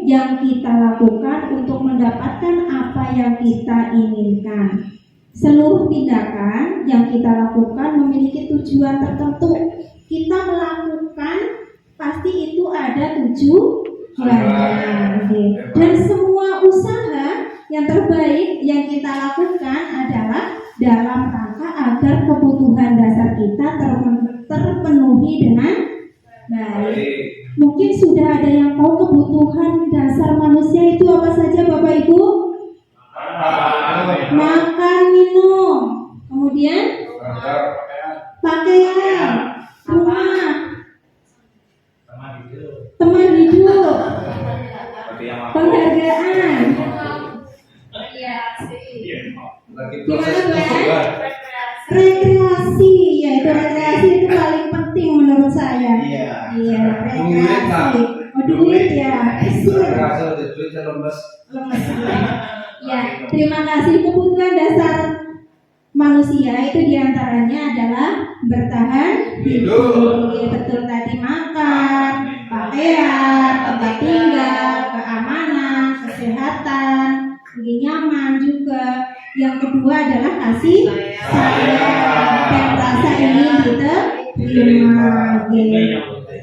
[SPEAKER 4] yang kita lakukan untuk mendapatkan apa yang kita inginkan. Seluruh tindakan yang kita lakukan memiliki tujuan tertentu. Kita melakukan pasti itu ada tujuannya. Dan semua usaha yang terbaik yang kita lakukan adalah dalam rangka agar kebutuhan dasar kita terpenuhi dengan baik. Mungkin sudah ada yang tahu kebutuhan dasar manusia itu apa saja, Bapak Ibu? Makan, minum, kemudian pakaian, rumah, teman hidup, penghargaan. Gimana, Mbak? Rekreasi, yaitu rekreasi itu paling penting menurut saya. Iya, rekreasi. Oh, duit ya. Lemes. Ya, terima kasih. Kebutuhan dasar manusia itu diantaranya adalah bertahan hidup. Ya, betul tadi, makan, pakaian, tempat tinggal, keamanan, kesehatan, nyaman juga. Yang kedua adalah kasih sayang dan rasa ini diterima.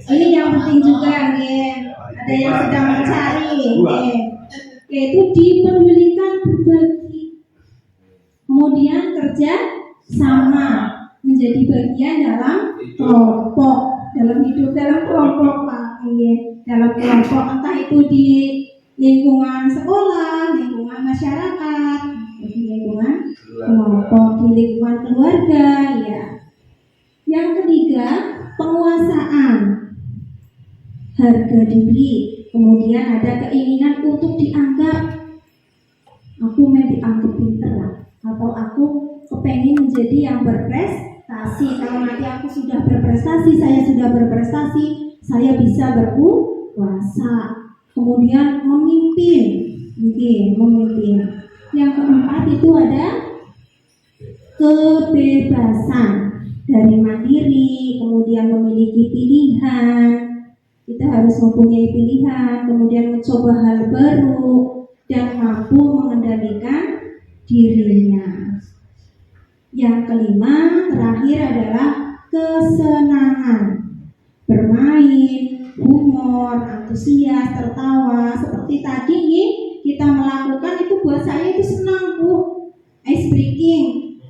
[SPEAKER 4] Ini yang penting juga, ada yang sedang mencari, yaitu dipedulikan, berbagi, kemudian kerja sama, menjadi bagian dalam kelompok, dalam hidup dalam kelompok, Pak. Dalam kelompok, entah itu di lingkungan sekolah, lingkungan masyarakat, di lingkungan kelompok, di lingkungan keluarga, ya. Yang ketiga, penguasaan, harga diri. Kemudian ada keinginan untuk dianggap, aku mau dianggap pinter lah, atau aku kepengen menjadi yang berprestasi. Kalau nanti aku sudah berprestasi, saya bisa berkuasa. Kemudian memimpin. Yang keempat itu ada kebebasan dari mandiri, kemudian memiliki pilihan. Kita harus mempunyai pilihan, kemudian mencoba hal baru dan mampu mengendalikan dirinya. Yang kelima, terakhir adalah kesenangan, bermain, humor, antusias, tertawa. Seperti tadi nih, kita melakukan itu buat saya itu senang, Bu. Ice breaking,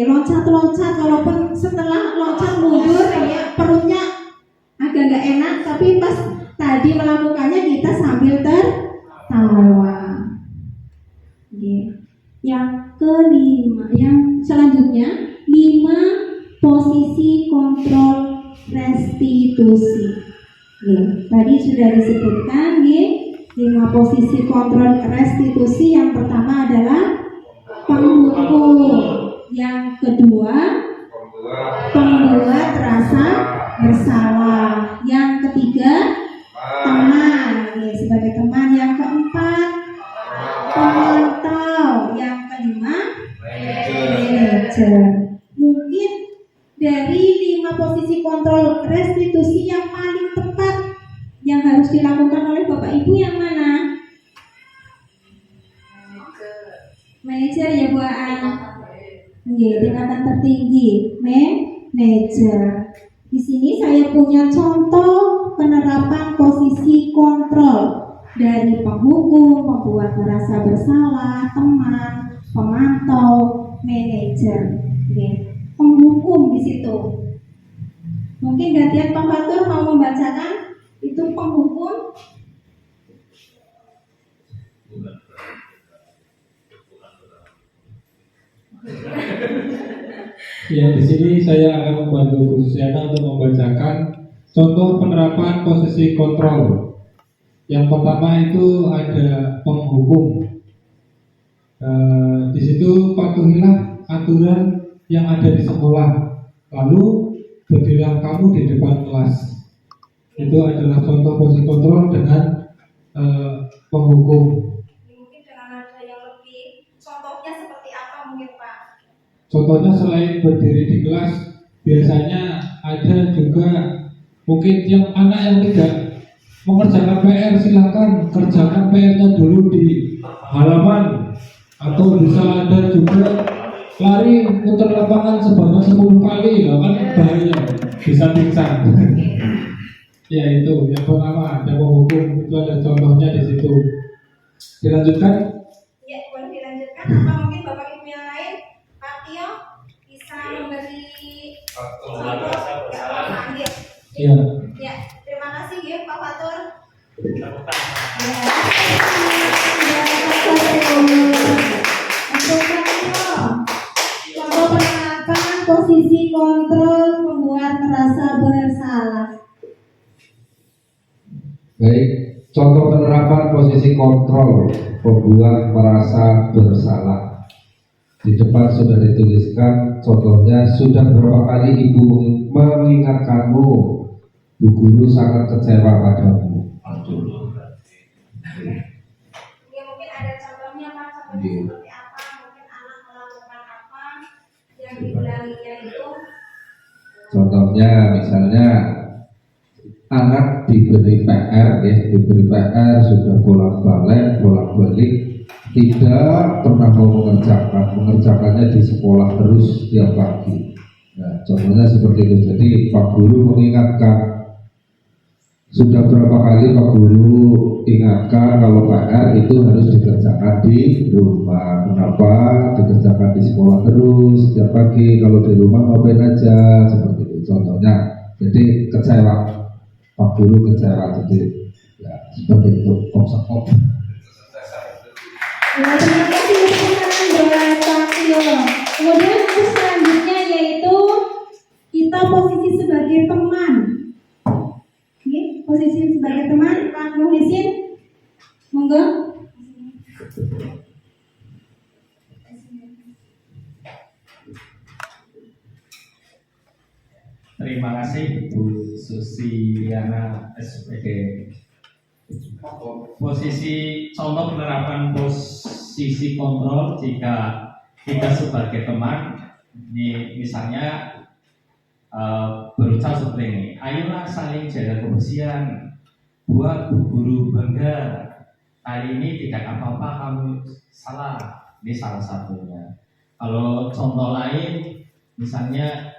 [SPEAKER 4] loncat-loncat, walaupun setelah loncat mundur ya perutnya agak nggak enak, tapi pas tadi melakukannya kita sambil tertawa. Yang kelima, yang selanjutnya 5 posisi kontrol restitusi. Tadi sudah disebutkan 5 posisi kontrol restitusi. Yang pertama adalah penghukum, yang kedua pembuat rasa bersalah, yang ketiga teman, sebagai teman, yang keempat pemantau, yang kelima manajer. Mungkin dari 5 posisi kontrol restitusi yang paling tepat yang harus dilakukan oleh Bapak Ibu yang mana? Manajer ya, Bu Aan. tingkatan tertinggi, manajer. Di sini saya punya contoh penerapan posisi kontrol dari penghukum, pembuat merasa bersalah, teman, pemantau, manajer. Penghukum di situ. Mungkin gantian Pak Fatur mau membacakan itu penghukum.
[SPEAKER 1] Ya, di sini saya akan membantu Bu Susiana untuk membacakan contoh penerapan posisi kontrol. Yang pertama itu ada penghukum. Di situ patuhilah aturan yang ada di sekolah. Lalu berdirilah kamu di depan kelas. Itu adalah contoh posisi kontrol dengan penghukum.
[SPEAKER 4] Mungkin dengan ada yang lebih contohnya seperti apa mungkin Pak?
[SPEAKER 1] Contohnya selain berdiri di kelas, biasanya ada juga mungkin yang anak yang tidak mengerjakan PR, silakan kerjakan PR-nya dulu di halaman, atau bisa ada juga lari muter lapangan sebanyak 10 kali, kan bahaya, bisa pingsan. Ya itu yang pertama, ada penghukum, itu ada contohnya di situ. Dilanjutkan.
[SPEAKER 4] Ya, boleh dilanjutkan atau mungkin Bapak Ibu yang lain, Pak Tio bisa memberi contoh.
[SPEAKER 1] Ya.
[SPEAKER 4] Ya, terima kasih ya Pak Fatur. Untuk Pak Tio, contoh penerapan posisi kontrol membuat merasa bersalah.
[SPEAKER 8] Baik, contoh penerapan posisi kontrol membuat merasa bersalah. Di depan sudah dituliskan contohnya, sudah berapa kali ibu mengingatkanmu, bu guru sangat kecewa padamu.
[SPEAKER 4] Ya mungkin ada contohnya Pak, contohnya seperti apa, mungkin anak melakukan apa yang diulanginya itu.
[SPEAKER 8] Contohnya misalnya anak diberi PR, sudah bolak-balik tidak pernah mau mengerjakannya di sekolah terus tiap pagi. Nah, contohnya seperti itu. Jadi Pak Guru mengingatkan, sudah berapa kali Pak Guru ingatkan kalau PR itu harus dikerjakan di rumah. Kenapa dikerjakan di sekolah terus tiap pagi, kalau di rumah ngapain aja, seperti itu contohnya. Jadi kecewa, Pak Guru kecewa, jadi ya seperti itu kok.
[SPEAKER 4] Ya, terima kasih buat Pak Tio. Kemudian untuk selanjutnya yaitu kita posisi sebagai teman. Oke, posisi sebagai teman, Pak Muhsin, monggo.
[SPEAKER 3] Terima kasih Bu Susiana SPD. Posisi contoh penerapan posisi kontrol jika kita sebagai teman, ini misalnya berucap seperti ini, ayolah saling jaga kebersihan, buat Bu Guru bangga, kali ini tidak apa-apa kamu salah, ini salah satunya. Kalau contoh lain, misalnya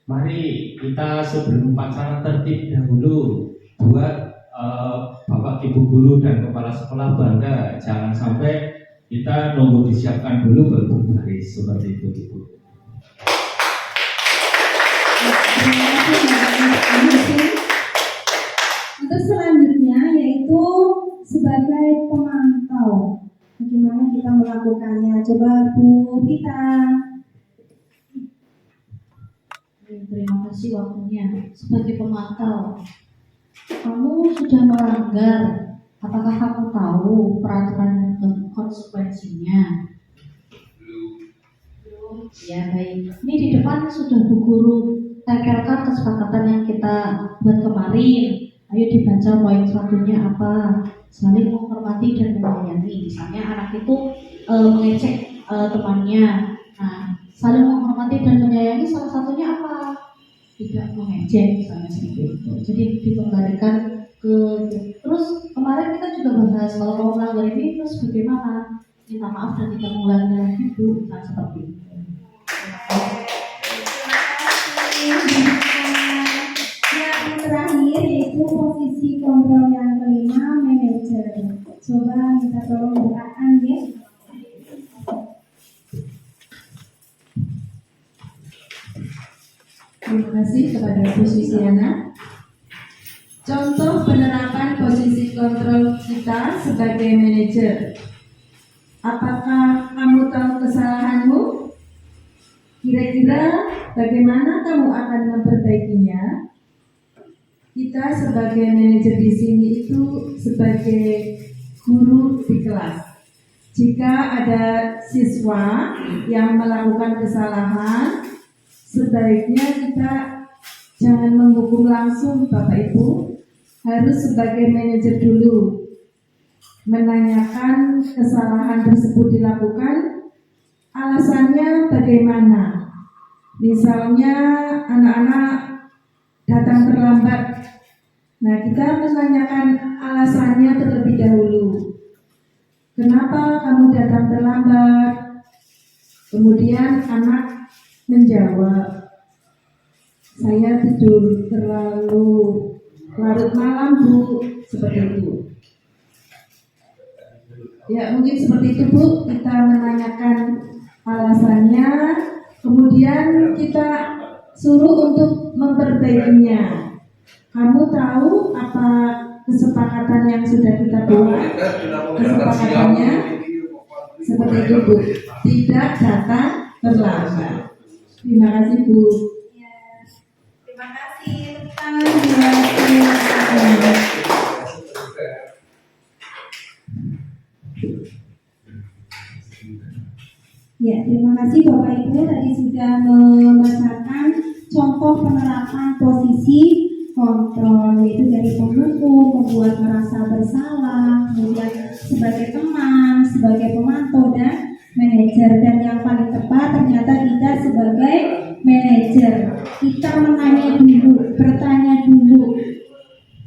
[SPEAKER 3] mari kita sebelum upacara tertib dahulu, buat Bapak Ibu Guru dan Kepala Sekolah bangga. Jangan sampai kita nunggu disiapkan dulu baru baris, seperti itu Ibu.
[SPEAKER 4] Untuk selanjutnya yaitu sebagai pemantau. Bagaimana kita melakukannya? Coba Bu Pita.
[SPEAKER 5] Terima kasih waktunya. Sebagai pemantau, kamu sudah melanggar. Apakah kamu tahu peraturan dan konsekuensinya? Belum. Ya baik. Ini di depan sudah Bu Guru tempelkan kesepakatan yang kita buat kemarin. Ayo dibaca poin satunya apa? Saling menghormati dan menyayangi. Misalnya anak itu mengecek temannya. Nah, saling menghormati dan menyayangi salah satunya apa? Tidak mengejek misalnya seperti itu. Jadi dikembalikan ke terus kemarin kita juga bahas kalau kamu melanggar ini terus bagaimana? Minta maaf dan tidak mengulangi lagi. ibu seperti itu.
[SPEAKER 4] Yang terakhir yaitu posisi kontrol yang kelima, manajer. Coba kita tolong doakan ya.
[SPEAKER 9] Terima kasih kepada Bu Susiana. Contoh penerapan posisi kontrol kita sebagai manajer. Apakah kamu tahu kesalahanmu? Kira-kira bagaimana kamu akan memperbaikinya? Kita sebagai manajer di sini itu sebagai guru di kelas. Jika ada siswa yang melakukan kesalahan, sebaiknya kita jangan menghukum langsung Bapak Ibu, harus sebagai manajer dulu menanyakan kesalahan tersebut dilakukan, alasannya bagaimana. Misalnya anak-anak datang terlambat, nah kita menanyakan alasannya terlebih dahulu. Kenapa kamu datang terlambat? Kemudian anak menjawab, saya tidur terlalu larut malam Bu, seperti itu. Ya mungkin seperti itu Bu, kita menanyakan alasannya, kemudian kita suruh untuk memperbaikinya. Kamu tahu apa kesepakatan yang sudah kita buat? Kesepakatannya seperti itu Bu, tidak datang terlambat. Terima kasih Bu.
[SPEAKER 6] Ya, terima kasih. Tepuk tangan.
[SPEAKER 4] Ya, terima kasih Bapak Ibu tadi sudah membacakan contoh penerapan posisi kontrol, yaitu dari penghukum, membuat merasa bersalah, kemudian sebagai teman, sebagai pemantau dan manajer. Dan yang paling tepat ternyata kita sebagai manajer, kita menanya dulu, bertanya dulu.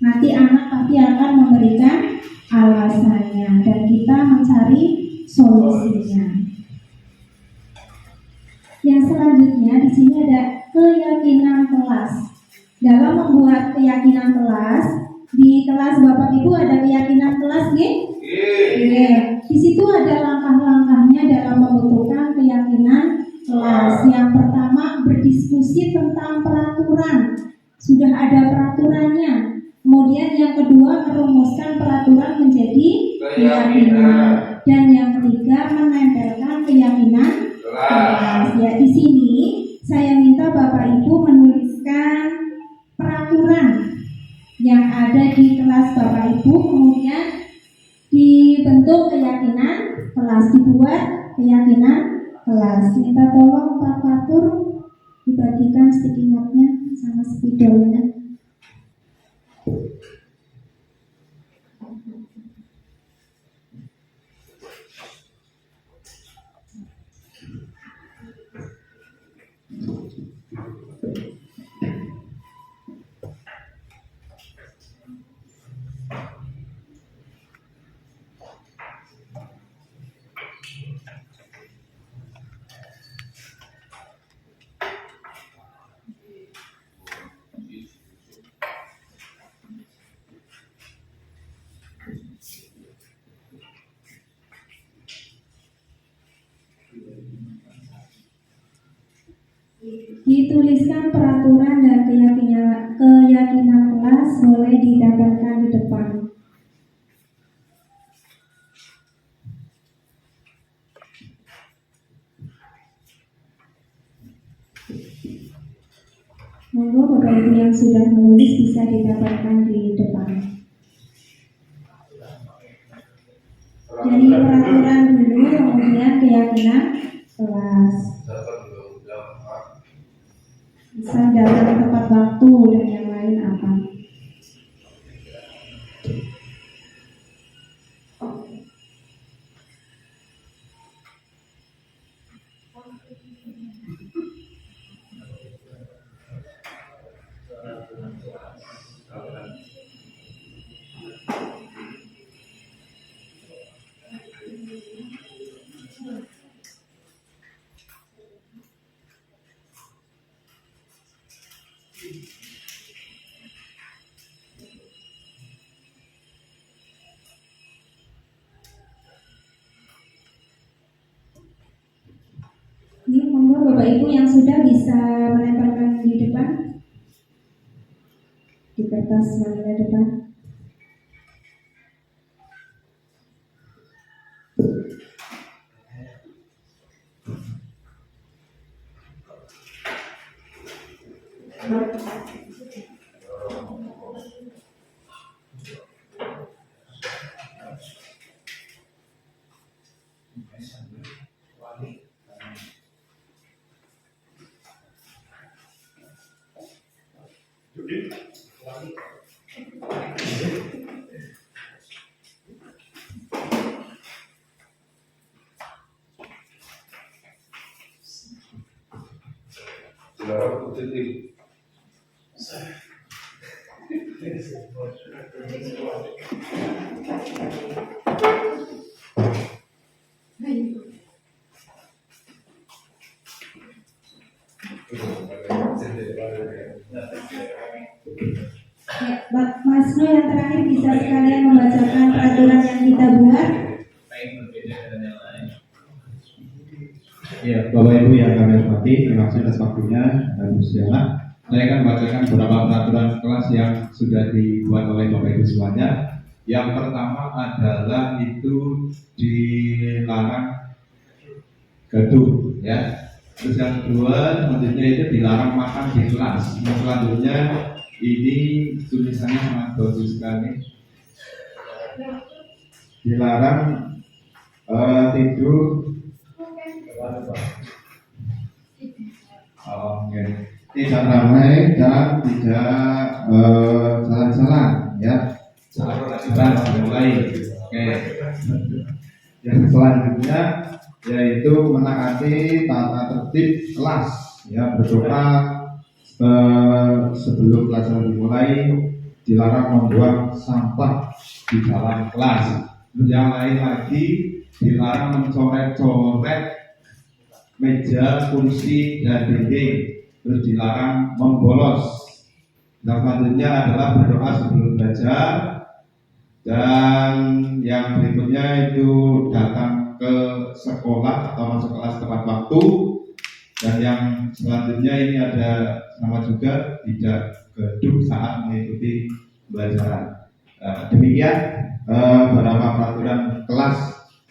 [SPEAKER 4] Nanti anak pasti akan memberikan alasannya dan kita mencari solusinya. Yang selanjutnya di sini ada keyakinan kelas. Dalam membuat keyakinan kelas, di kelas Bapak Ibu ada keyakinan kelas, nggih? Nggih. Di situ ada langkah-langkahnya dalam membentukkan keyakinan kelas. Yang pertama, berdiskusi tentang peraturan. Sudah ada peraturannya. Kemudian yang kedua, merumuskan peraturan menjadi keyakinan. Dan yang ketiga, menempelkan keyakinan kelas. Ya, di sini saya minta Bapak Ibu menuliskan peraturan yang ada di kelas Bapak Ibu, kemudian dibentuk keyakinan kelas, dibuat keyakinan kelas. Minta tolong Pak Fatur dibagikan sticky note-nya sama spidolnya. Dituliskan peraturan dan keyakinan kelas, boleh didapatkan di depan. Monggo Bapak Ibu yang sudah menulis bisa didapatkan di depan. Jadi peraturan dulu, kemudian keyakinan kelas. Bisa datang tepat waktu dan yang lain apa? Bapak Ibu yang sudah bisa menempelkan di depan, di kertas manila depan. Ya, Pak Masno yang terakhir bisa sekalian membacakan peraturan yang kita buat.
[SPEAKER 10] Ya, Bapak Ibu yang kami hormati, terima kasih atas waktunya dan bersedia. Saya akan membacakan beberapa peraturan kelas yang sudah dibuat oleh Bapak Ibu semuanya. Yang pertama adalah itu dilarang gaduh, ya. Terus yang kedua, selanjutnya itu dilarang makan di kelas. Yang selanjutnya ini tulisannya sangat bagus sekali. Dilarang tidur. Oke. Tidak ramai dan tidak jalan-jalan, ya. Jalan mulai. Oke. Yang selanjutnya yaitu menaati tata tertib kelas, ya, berdoa sebelum pelajaran dimulai, dilarang membuang sampah di dalam kelas. Yang lain lagi dilarang mencoret-coret meja, kursi, dan dinding. Terus dilarang membolos. Yang selanjutnya adalah berdoa sebelum belajar. Dan yang berikutnya itu datang ke sekolah atau masuk kelas tepat waktu. Dan yang selanjutnya ini ada nama juga tidak gaduh saat mengikuti pembelajaran. Demikian beberapa peraturan kelas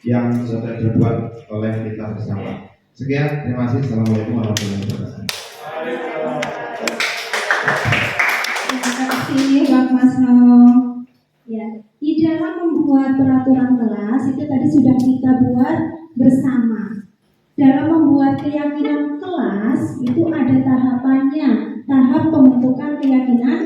[SPEAKER 10] yang sudah dibuat oleh kita bersama. Sekian, terima kasih. Assalamualaikum warahmatullahi wabarakatuh.
[SPEAKER 4] Terima kasih Pak Masno. Ya, di dalam membuat peraturan kelas itu tadi sudah kita buat bersama. Dalam membuat keyakinan kelas itu ada tahapannya, tahap pembentukan keyakinan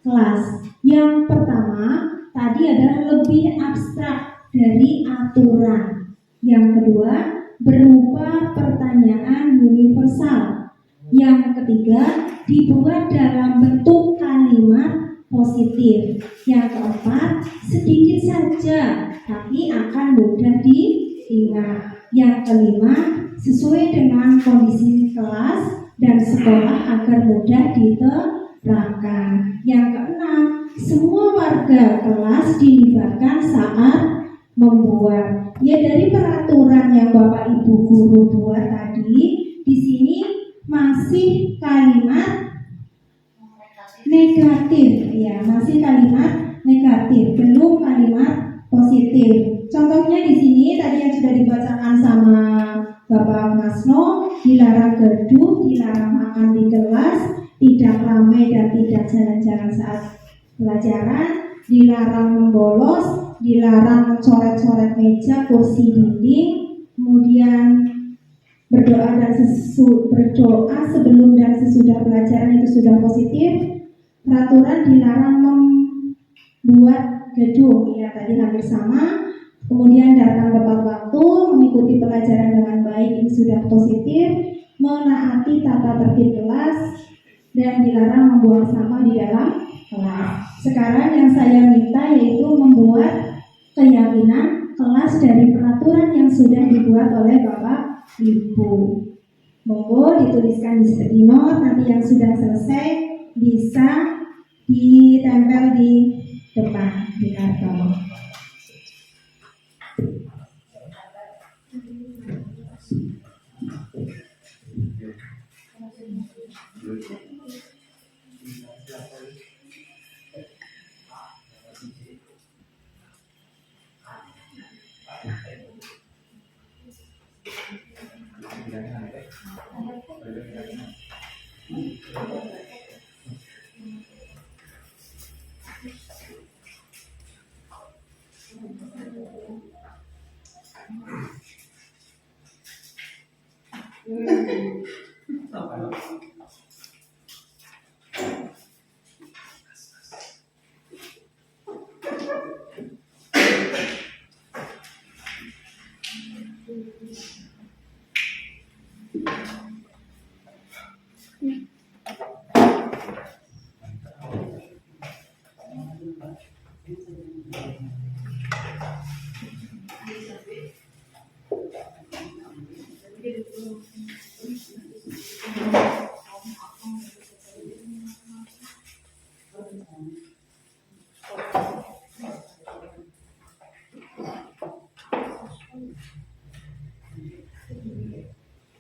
[SPEAKER 4] kelas. Yang pertama tadi adalah lebih abstrak dari aturan. Yang kedua berupa pertanyaan universal. Yang ketiga dibuat dalam bentuk kalimat positif. Yang keempat sedikit saja tapi akan mudah diingat. Yang kelima sesuai dengan kondisi kelas dan sekolah agar mudah diterapkan. Yang keenam semua warga kelas dilibatkan saat membuat. Ya, dari peraturan yang Bapak Ibu guru buat tadi, di sini masih kalimat negatif, ya, masih kalimat negatif, belum kalimat positif. Contohnya di sini tadi yang sudah dibacakan sama Bapak Masno, dilarang gaduh, dilarang makan di kelas, tidak ramai dan tidak jalan-jalan saat pelajaran, dilarang membolos, dilarang mencoret-coret meja, kursi, dinding, kemudian berdoa berdoa sebelum dan sesudah pelajaran itu sudah positif. Peraturan dilarang membuat gaduh, ya tadi hampir sama. Kemudian datang tepat waktu, mengikuti pelajaran dengan baik ini sudah positif, menaati tata tertib kelas, dan dilarang membuang sampah di dalam kelas. Sekarang yang saya minta yaitu membuat keyakinan kelas dari peraturan yang sudah dibuat oleh Bapak Ibu. Monggo dituliskan di note, nanti yang sudah selesai bisa ditempel di depan di karton.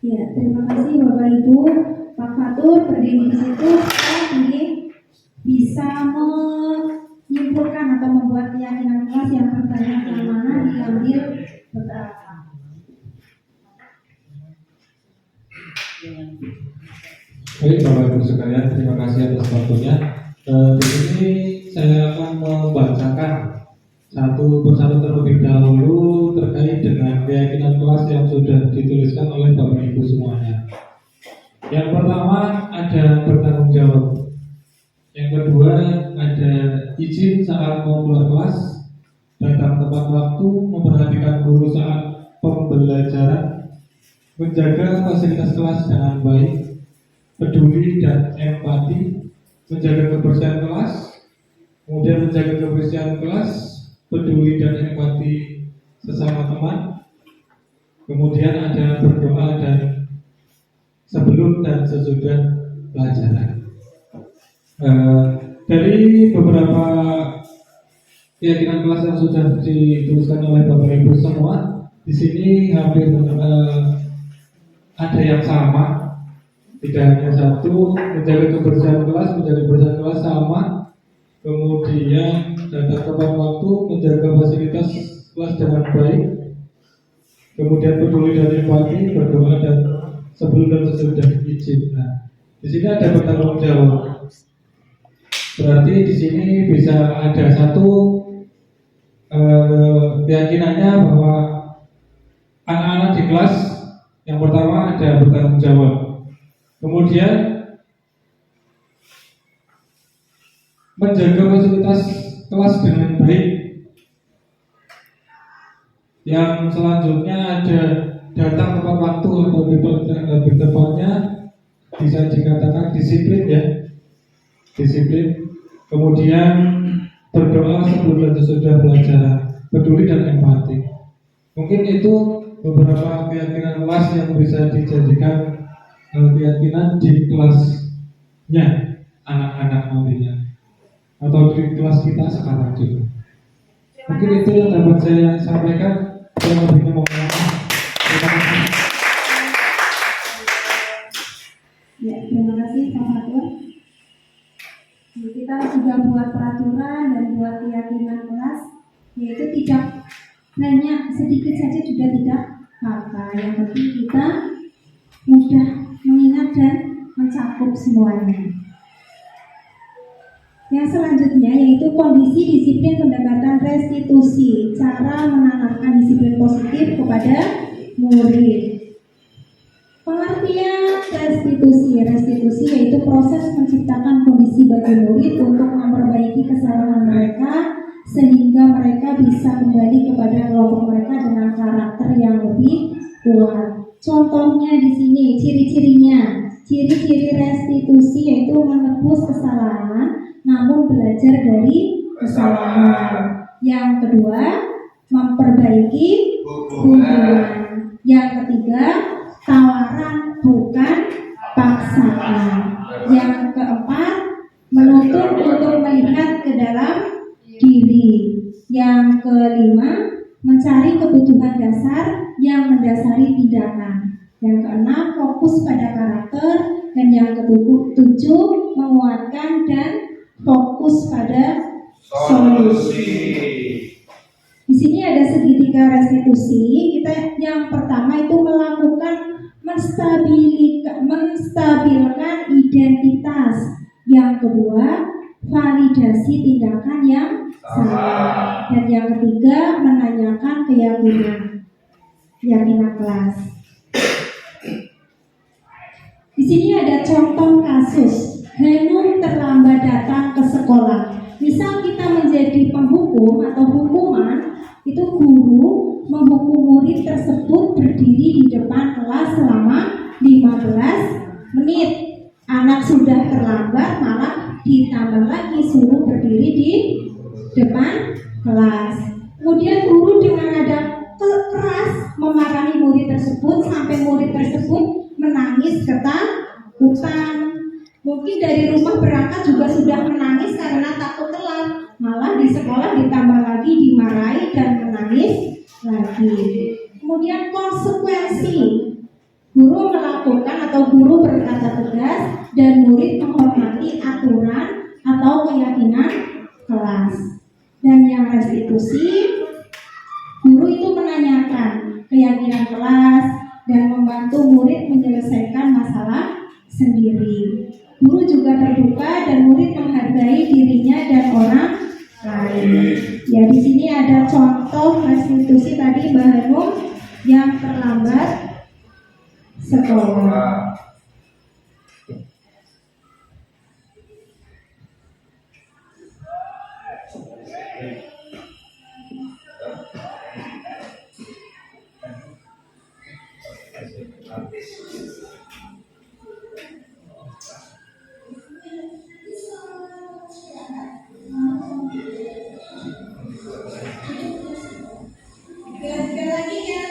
[SPEAKER 4] Ya, terima kasih Bapak Ibu. Pak Fatur berdiri di situ, saya ingin bisa menyimpulkan atau membuat keyakinan kelas yang pertanyaan yang mana diambil beberapa.
[SPEAKER 1] Baik Bapak Ibu sekalian, terima kasih atas waktunya. Di sini saya akan membacakan satu persatu terlebih dahulu terkait dengan keyakinan kelas yang sudah dituliskan oleh Bapak Ibu semuanya. Yang pertama ada bertanggung jawab. Yang kedua ada izin saat mau keluar kelas, datang tepat waktu, memperhatikan guru saat pembelajaran, menjaga fasilitas kelas dengan baik, peduli dan empati, menjaga kebersihan kelas, kemudian menjaga kebersihan kelas, peduli dan empati sesama teman, kemudian ada berdoa dan sebelum dan sesudah pelajaran. Dari beberapa keyakinan kelas yang sudah dituliskan oleh Bapak Ibu semua, di sini hampir ada yang sama. Tidak hanya satu, menjaga kebersihan kelas sama, kemudian datang tepat waktu, menjaga fasilitas kelas dengan baik, kemudian peduli dan empati, berdoa dan sebelum dan sesudah izin. Nah, di sini ada bertanggung jawab. Berarti di sini bisa ada satu keyakinannya bahwa anak-anak di kelas yang pertama ada bertanggung jawab. Kemudian menjaga fasilitas kelas dengan baik. Yang selanjutnya ada datang tepat waktu atau lebih tepatnya bisa dikatakan disiplin ya, disiplin. Kemudian berdoa sebelum dan sesudah pelajaran, peduli dan empati. Mungkin itu beberapa keyakinan kelas yang bisa dijadikan keyakinan di kelasnya anak-anak nantinya atau di kelas kita sekarang juga. Mungkin itu yang dapat saya sampaikan. Saya lebih mau terima kasih.
[SPEAKER 4] Ya, terima kasih Pak Fatur. Kita sudah buat peraturan dan buat keyakinan kelas, yaitu tidak banyak, sedikit saja juga tidak apa. Yang penting kita mudah mengingat dan mencakup semuanya. Yang selanjutnya yaitu kondisi disiplin pendekatan restitusi, cara menanamkan disiplin positif kepada murid. Pengertian restitusi yaitu proses menciptakan kondisi bagi murid untuk memperbaiki kesalahan mereka sehingga mereka bisa kembali kepada kelompok mereka dengan karakter yang lebih kuat. Contohnya di sini ciri-cirinya, ciri-ciri restitusi yaitu menebus kesalahan namun belajar dari kesalahan. Yang kedua, memperbaiki hubungan. Yang ketiga, tawaran bukan paksaan. Yang keempat, menuntut untuk melihat ke dalam diri. Yang kelima, mencari kebutuhan dasar yang mendasari tindakan. Yang keenam, fokus pada karakter. Dan yang ketujuh, menguatkan dan fokus pada solusi. Di sini ada segitiga restitusi. Kita yang pertama itu melakukan menstabilkan identitas. Yang kedua, validasi tindakan yang salah. Dan yang ketiga, menanyakan keyakinan kelas. Di sini ada contoh kasus Hanum terlambat datang ke sekolah. Misal kita menjadi penghukum atau hukuman, itu guru menghukum murid tersebut berdiri di depan kelas selama 15 menit. Anak sudah terlambat malah ditambah lagi suruh berdiri di depan kelas. Kemudian guru dengan nada keras memarahi murid tersebut sampai murid tersebut menangis ketakutan. Mungkin dari rumah berangkat juga sudah menangis karena takut telat. Malah di sekolah ditambah lagi dimarahi dan menangis lagi. Kemudian konsekuensi, guru melakukan atau guru berkata tegas dan murid menghormati aturan atau keyakinan kelas. Dan yang restitusi, guru itu menanyakan keyakinan kelas dan membantu murid menyelesaikan masalah sendiri. Guru juga terbuka dan murid menghargai dirinya dan orang lain. Ya, di sini ada contoh restitusi tadi Mbak Hanum yang terlambat sekolah.
[SPEAKER 6] Tiga lagi ya.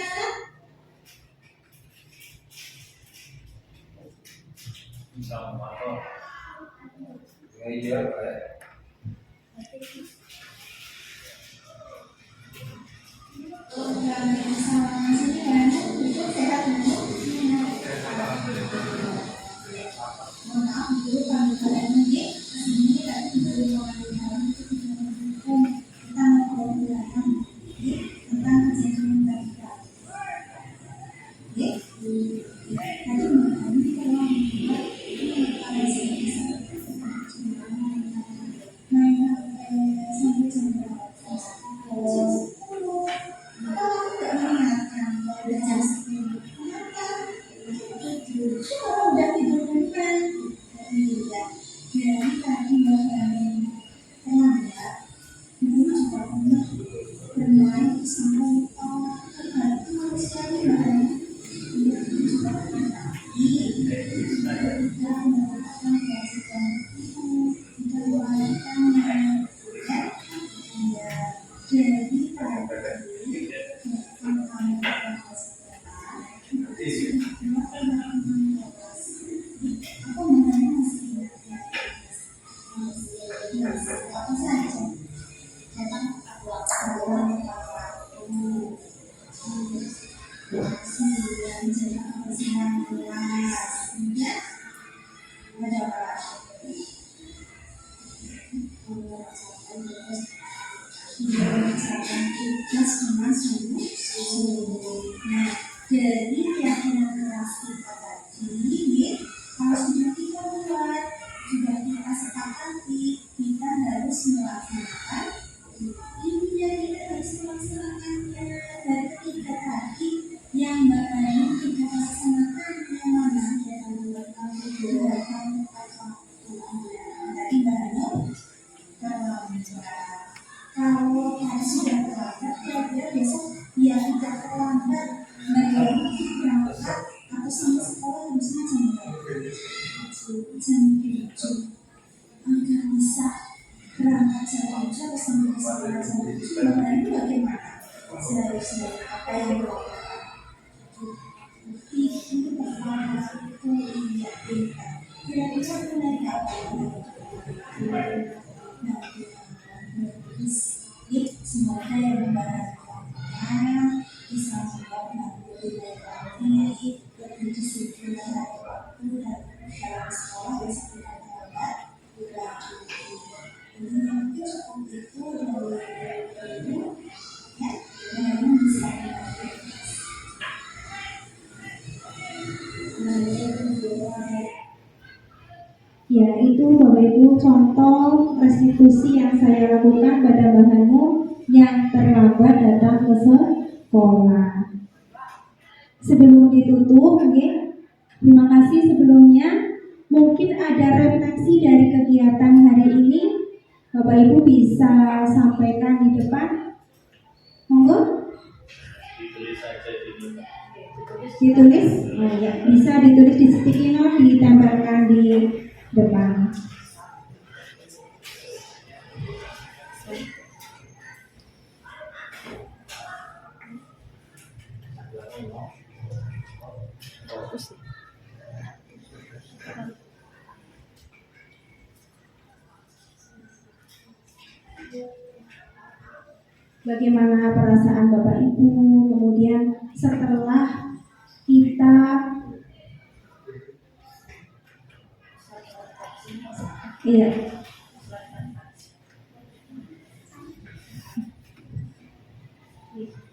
[SPEAKER 6] Jadi keyakinan keras kita tadi harus sudah kita buat, sudah kita sepakati, kita harus melaksanakan. Ini jadi kita harus melaksanakannya. Dan ketika tadi yang Mbak kita laksanakan yang mana yang membuat kamu berhasil atau tadi Mbak kalau harus sudah terlambat, kira-kira besok dia tidak terlambat. Bagaimana berangkat atau sampai sekolah harusnya jam 7 agar bisa berangkat jam 7 atau sampai sekolah jam 7. Bapak Ibu bagaimana? Seharusnya apa yang dilakukan? Itu pertama itu diyakinkan. Kira-kira benar apa? Semoga yang membahas bisa juga lebih lebih disiplin dari waktu dan dalam sekolah bisa tidak terlambat ini mungkin cukup itu dari ya dan bisa
[SPEAKER 4] Ya, itu Bapak Ibu contoh restitusi yang saya lakukan pada Mbak Hanum yang terlambat datang ke sekolah. Sebelum ditutup, mungkin
[SPEAKER 6] Terima kasih sebelumnya. Mungkin ada refleksi dari kegiatan hari ini. Bapak Ibu bisa sampaikan di depan. Monggo. Ditulis, oh, ya. Bisa ditulis di sticky note, ditempelkan di depan. Bagaimana perasaan Bapak Ibu, kemudian setelah kita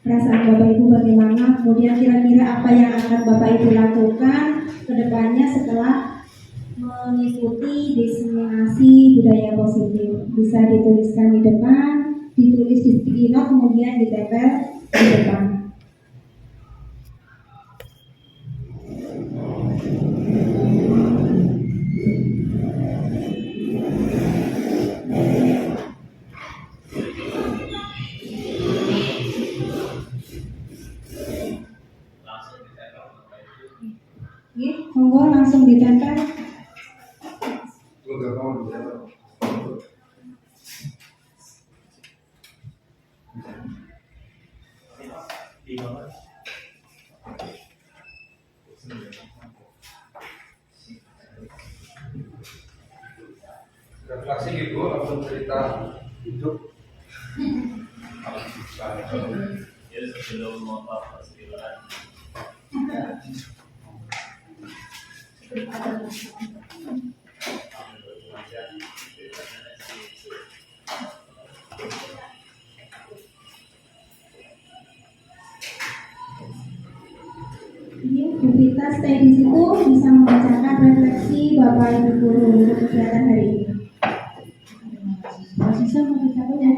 [SPEAKER 6] perasaan Bapak Ibu bagaimana, kemudian kira-kira apa yang akan Bapak Ibu lakukan ke depannya setelah mengikuti diseminasi budaya positif. Bisa dituliskan di depan, ditulis di sticky note, kemudian ditempel di depan. Monggo langsung ditempel.
[SPEAKER 8] Refleksi ibu langsung cerita hidup.
[SPEAKER 3] Ya sebelum motor persilakan.
[SPEAKER 6] Ini Bu Vita stay di situ, bisa membacakan refleksi Bapak Ibu guru untuk kegiatan hari ini.
[SPEAKER 5] Masih sama kita tuh ya.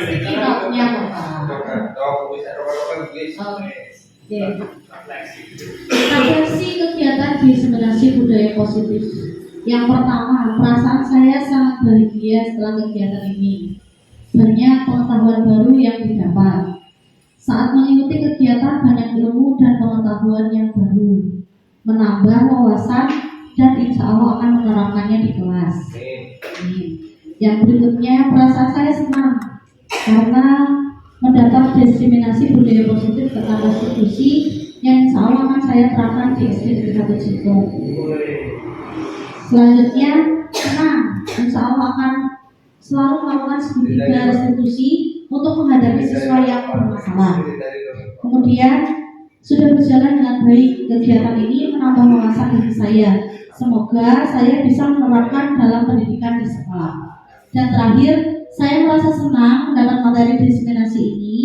[SPEAKER 5] Sikapnya refleksi kegiatan diseminasi budaya positif. Yang pertama, perasaan saya sangat bahagia setelah kegiatan ini. Banyak pengetahuan baru yang didapat. Saat mengikuti kegiatan, banyak ilmu dan pengetahuan yang baru, menambah wawasan dan insya Allah akan menerapkannya di kelas. Yang berikutnya, perasaan saya senang karena mendapat diseminasi budaya positif ke tanah institusi yang insya Allah akan saya terapkan di SD Negeri 1 Cito. Selanjutnya, senang insya Allah akan selalu melakukan segitiga restitusi untuk menghadapi siswa yang bermasalah. Kemudian, sudah berjalan dengan baik kegiatan ini menambah wawasan diri saya. Semoga saya bisa menerapkan dalam pendidikan di sekolah. Dan terakhir, saya merasa senang mendapat materi diseminasi ini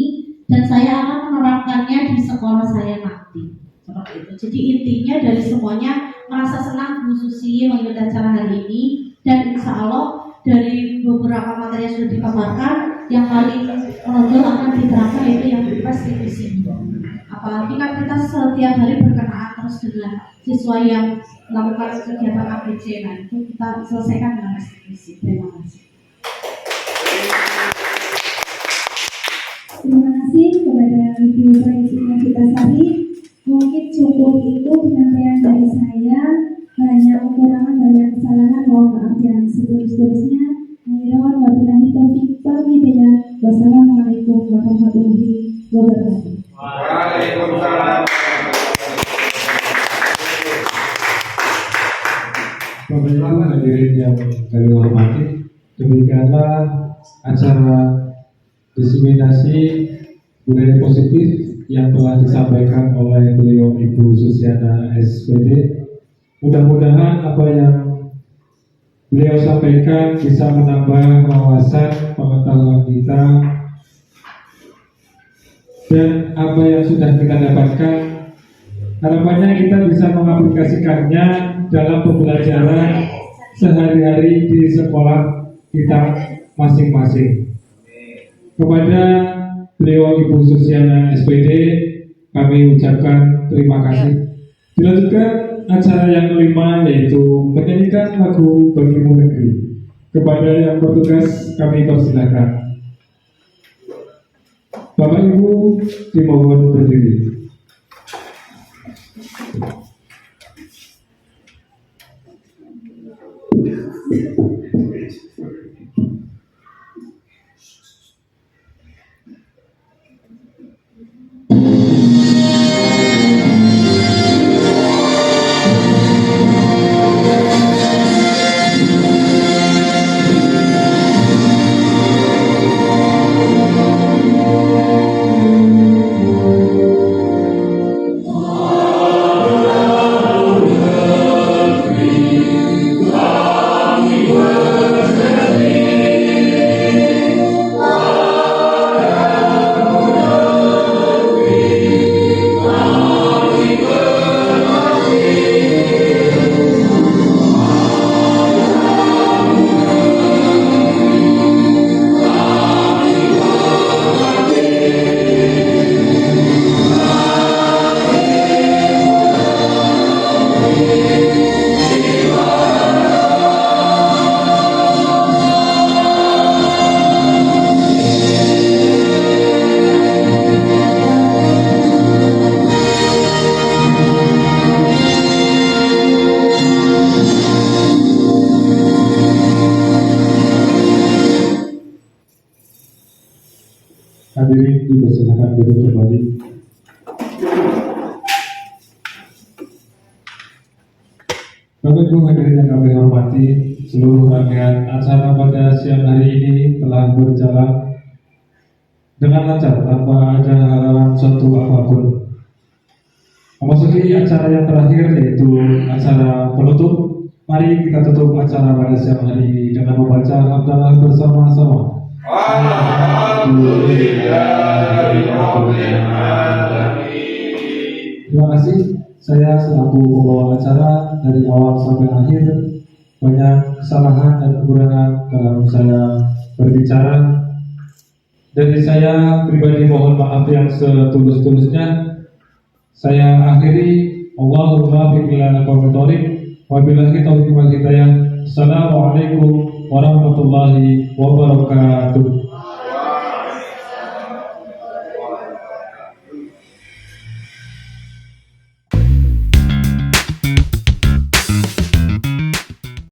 [SPEAKER 5] dan saya akan menerapkannya di sekolah saya nanti. Seperti itu. Jadi intinya dari semuanya merasa senang Bu Susi mengikuti acara hari ini dan insya Allah dari beberapa materi yang sudah dipaparkan yang paling menonjol akan diterapkan yaitu yang restitusi. Apalagi kan kita setiap hari berkenaan terus dengan siswa yang melakukan kegiatan ABC, nah itu kita selesaikan dengan restitusi. Terima kasih.
[SPEAKER 6] Terima kasih kepada Ibu Presiden kita Sari. Mungkin cukup itu penyampaian dari saya. Banyak kekurangan, banyak kesalahan, mohon maaf yang setulus-tulusnya. Wabillahi taufiq wal hidayah. Wassalamualaikum warahmatullahi wabarakatuh.
[SPEAKER 8] Waalaikumsalam.
[SPEAKER 1] Bapak Ibu hadirin yang kami hormati, demikianlah acara diseminasi budaya positif yang telah disampaikan oleh beliau Ibu Susiana SPD. Mudah-mudahan apa yang beliau sampaikan bisa menambah wawasan pengetahuan kita dan apa yang sudah kita dapatkan. Harapannya kita bisa mengaplikasikannya dalam pembelajaran sehari-hari di sekolah kita masing-masing. Kepada beliau Ibu Susiana SPD, kami ucapkan terima kasih. Dilanjutkan acara yang kelima yaitu menyanyikan lagu Bagimu Negeri. Kepada yang bertugas kami persilakan. Bapak Ibu dimohon berdiri. Hadirin dipersilakan duduk kembali. Bapak Ibu hadirin yang kami hormati, seluruh rangkaian acara pada siang hari ini telah berjalan dengan lancar tanpa ada halangan suatu apapun. Memasuki acara yang terakhir yaitu acara penutup. Mari kita tutup acara pada siang hari ini dengan membaca hamdalah bersama-sama. Terima kasih. Saya selaku pembawa acara dari awal sampai akhir banyak kesalahan dan kekurangan dalam saya berbicara. Dari saya pribadi mohon maaf yang setulus-tulusnya. Saya akhiri. Allahumma bi'ilana qawmitorik wabillahi taufiq wal hidayah. Assalamualaikum warahmatullahi wabarakatuh.